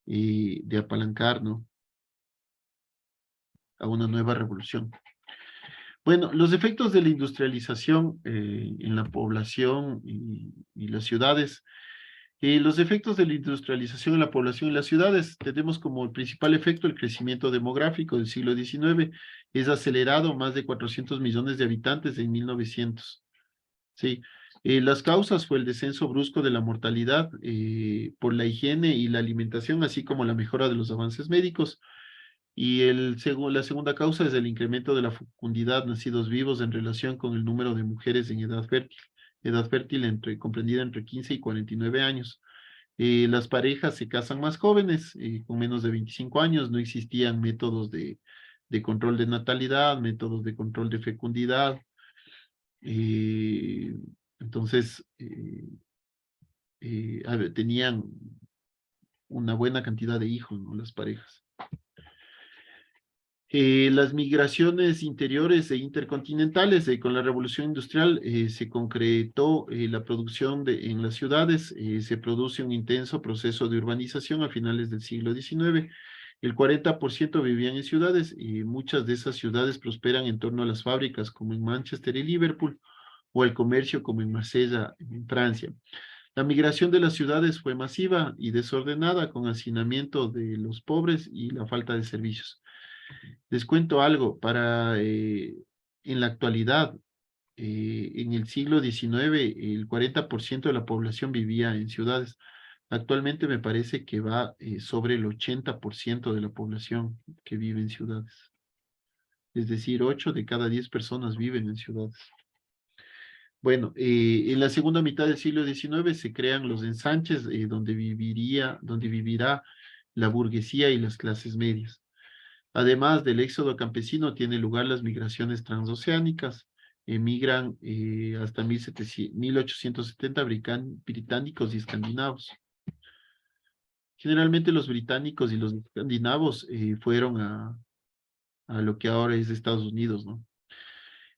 de apalancar, ¿no? A una nueva revolución. Bueno, los efectos de la industrialización en la población y las ciudades. Los efectos de la industrialización en la población y las ciudades, tenemos como el principal efecto el crecimiento demográfico del siglo XIX, es acelerado, más de 400 millones de habitantes en 1900. Sí. Las causas fue el descenso brusco de la mortalidad por la higiene y la alimentación, así como la mejora de los avances médicos. Y la segunda causa es el incremento de la fecundidad, nacidos vivos en relación con el número de mujeres en edad fértil comprendida entre 15 y 49 años. Las parejas se casan más jóvenes, con menos de 25 años, no existían métodos de control de natalidad, métodos de control de fecundidad. eh, entonces, tenían una buena cantidad de hijos, ¿no? Las parejas. Las migraciones interiores e intercontinentales, con la revolución industrial se concretó la producción en las ciudades, se produce un intenso proceso de urbanización a finales del siglo XIX. El 40% vivían en ciudades y muchas de esas ciudades prosperan en torno a las fábricas como en Manchester y Liverpool o el comercio como en Marsella, en Francia. La migración de las ciudades fue masiva y desordenada con hacinamiento de los pobres y la falta de servicios. Les cuento algo, en la actualidad, en el siglo XIX, el 40% de la población vivía en ciudades. Actualmente me parece que va sobre el 80% de la población que vive en ciudades. Es decir, 8 de cada 10 personas viven en ciudades. Bueno, en la segunda mitad del siglo XIX se crean los ensanches donde vivirá la burguesía y las clases medias. Además del éxodo campesino, tiene lugar las migraciones transoceánicas. Emigran hasta 1870 británicos y escandinavos. Generalmente los británicos y los escandinavos fueron a lo que ahora es Estados Unidos, ¿no?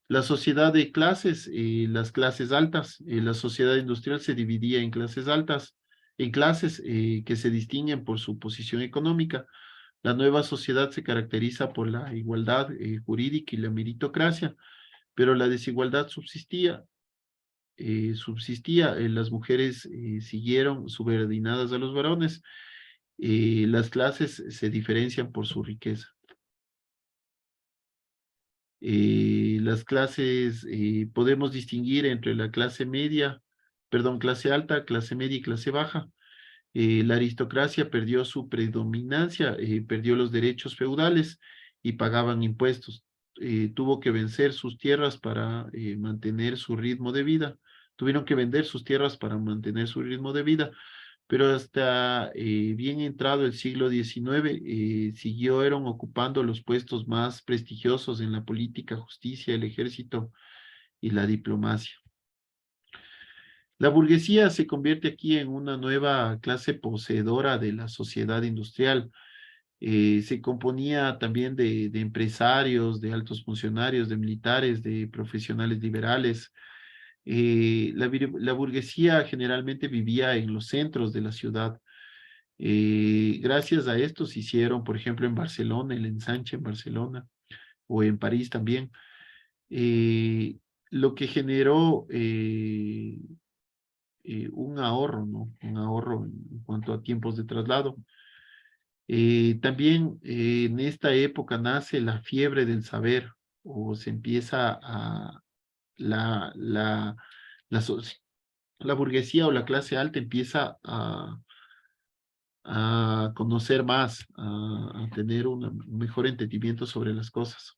La sociedad de clases, las clases altas, la sociedad industrial se dividía en clases altas, en clases que se distinguen por su posición económica. La nueva sociedad se caracteriza por la igualdad jurídica y la meritocracia, pero la desigualdad subsistía. Las mujeres siguieron subordinadas a los varones. Las clases se diferencian por su riqueza. Las clases, podemos distinguir entre la clase alta, clase media y clase baja. La aristocracia perdió su predominancia, perdió los derechos feudales y pagaban impuestos. Tuvo que vencer sus tierras para mantener su ritmo de vida. Tuvieron que vender sus tierras para mantener su ritmo de vida, pero hasta bien entrado el siglo XIX siguieron ocupando los puestos más prestigiosos en la política, justicia, el ejército y la diplomacia. La burguesía se convierte aquí en una nueva clase poseedora de la sociedad industrial. Se componía también de empresarios, de altos funcionarios, de militares, de profesionales liberales. La burguesía generalmente vivía en los centros de la ciudad. Gracias a esto se hicieron, por ejemplo, en Barcelona, el ensanche en Barcelona, o en París también, lo que generó un ahorro, ¿no? Un ahorro en cuanto a tiempos de traslado. También en esta época nace la fiebre del saber, o se empieza la, la, la, so- la burguesía o la clase alta empieza a conocer más, a tener un mejor entendimiento sobre las cosas.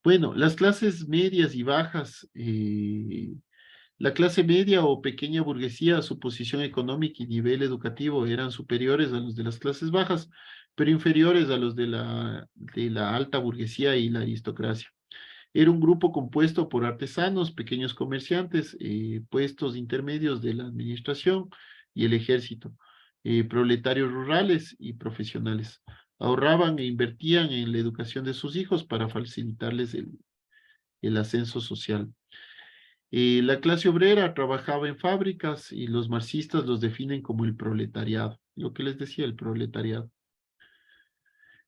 Bueno, las clases medias y bajas, la clase media o pequeña burguesía, su posición económica y nivel educativo eran superiores a los de las clases bajas, pero inferiores a los de la alta burguesía y la aristocracia. Era un grupo compuesto por artesanos, pequeños comerciantes, puestos intermedios de la administración y el ejército, proletarios rurales y profesionales. Ahorraban e invertían en la educación de sus hijos para facilitarles el ascenso social. La clase obrera trabajaba en fábricas y los marxistas los definen como el proletariado, lo que les decía, el proletariado.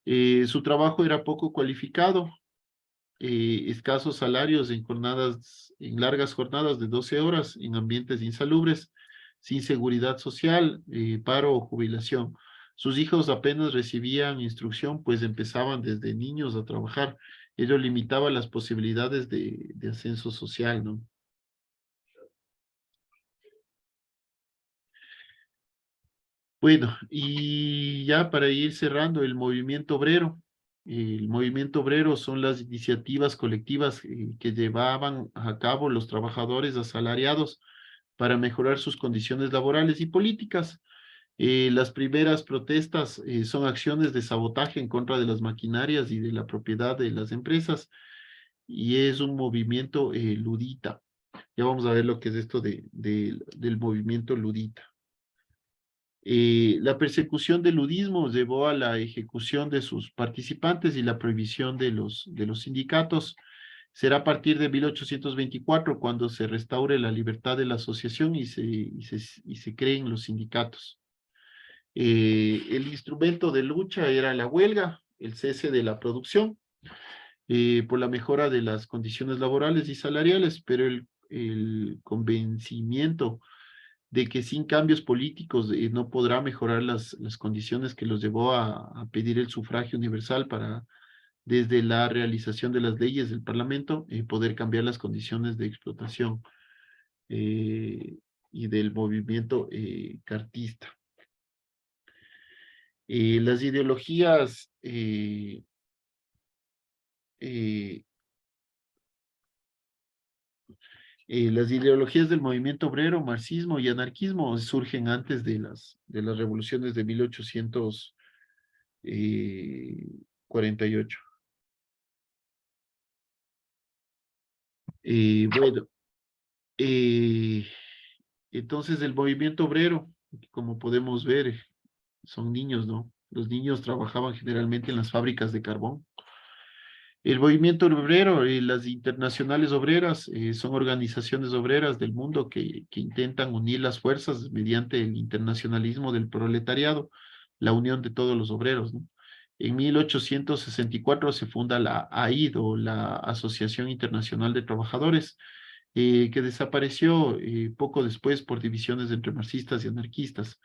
Su trabajo era poco cualificado, escasos salarios en largas jornadas de 12 horas, en ambientes insalubres, sin seguridad social, paro o jubilación. Sus hijos apenas recibían instrucción, pues empezaban desde niños a trabajar. Ello limitaba las posibilidades de ascenso social, ¿no? Bueno, y ya para ir cerrando, el movimiento obrero. El movimiento obrero son las iniciativas colectivas que llevaban a cabo los trabajadores asalariados para mejorar sus condiciones laborales y políticas. Las primeras protestas son acciones de sabotaje en contra de las maquinarias y de la propiedad de las empresas, y es un movimiento ludita. Ya vamos a ver lo que es esto del movimiento ludita. La persecución del ludismo llevó a la ejecución de sus participantes y la prohibición de los sindicatos. Será a partir de 1824 cuando se restaure la libertad de la asociación y se creen los sindicatos. El instrumento de lucha era la huelga, el cese de la producción, por la mejora de las condiciones laborales y salariales, pero el convencimiento de que sin cambios políticos no podrá mejorar las condiciones que los llevó a pedir el sufragio universal para, desde la realización de las leyes del Parlamento, poder cambiar las condiciones de explotación y del movimiento cartista. Las ideologías eh, las ideologías del movimiento obrero, marxismo y anarquismo surgen antes de las revoluciones de 1848. Bueno, eh, entonces el movimiento obrero, como podemos ver, son niños, ¿no? Los niños trabajaban generalmente en las fábricas de carbón. El movimiento obrero y las internacionales obreras son organizaciones obreras del mundo que intentan unir las fuerzas mediante el internacionalismo del proletariado, la unión de todos los obreros, ¿no? En 1864 se funda la AID o la Asociación Internacional de Trabajadores, que desapareció poco después por divisiones entre marxistas y anarquistas.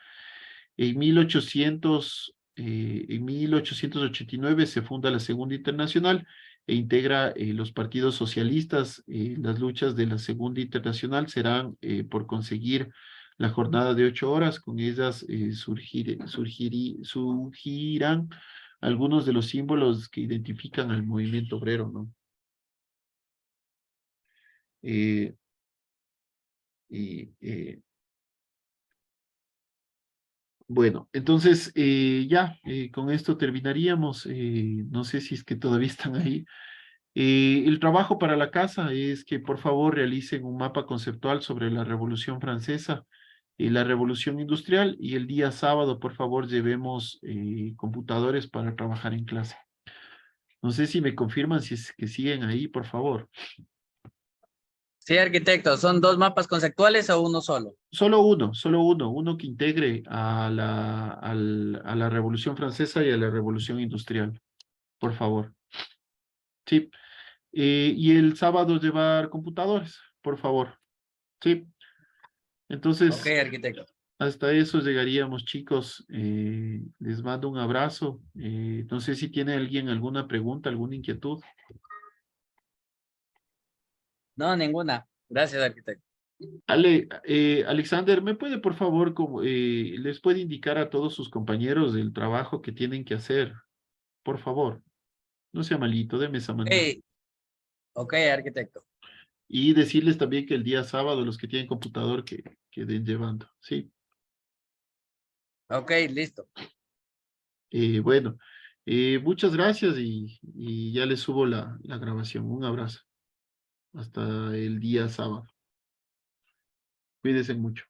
En 1889 se funda la Segunda Internacional e integra los partidos socialistas. Las luchas de la Segunda Internacional serán por conseguir la jornada de 8 horas. Con ellas surgirán algunos de los símbolos que identifican al movimiento obrero, ¿no? Eh, y, Bueno, entonces ya, con esto terminaríamos. No sé si es que todavía están ahí. El trabajo para la casa es que por favor realicen un mapa conceptual sobre la Revolución Francesa y la Revolución Industrial, y el día sábado por favor llevemos computadores para trabajar en clase. No sé si me confirman si es que siguen ahí, por favor. Sí, arquitecto, ¿son dos mapas conceptuales o uno solo? Uno que integre a la Revolución Francesa y a la Revolución Industrial, por favor. Sí. Y el sábado llevar computadores, por favor. Sí. Ok, Entonces, arquitecto. hasta eso llegaríamos, chicos. Les mando un abrazo. No sé si tiene alguien alguna pregunta, alguna inquietud. No, ninguna. Gracias, arquitecto. Alexander, ¿me puede, por favor, les puede indicar a todos sus compañeros el trabajo que tienen que hacer? Por favor, no sea malito, deme esa manito. Ok, ok, arquitecto. Y decirles también que el día sábado, los que tienen computador, que den llevando. Sí. Ok, listo. Bueno, muchas gracias y ya les subo la grabación. Un abrazo. Hasta el día sábado. Cuídense mucho.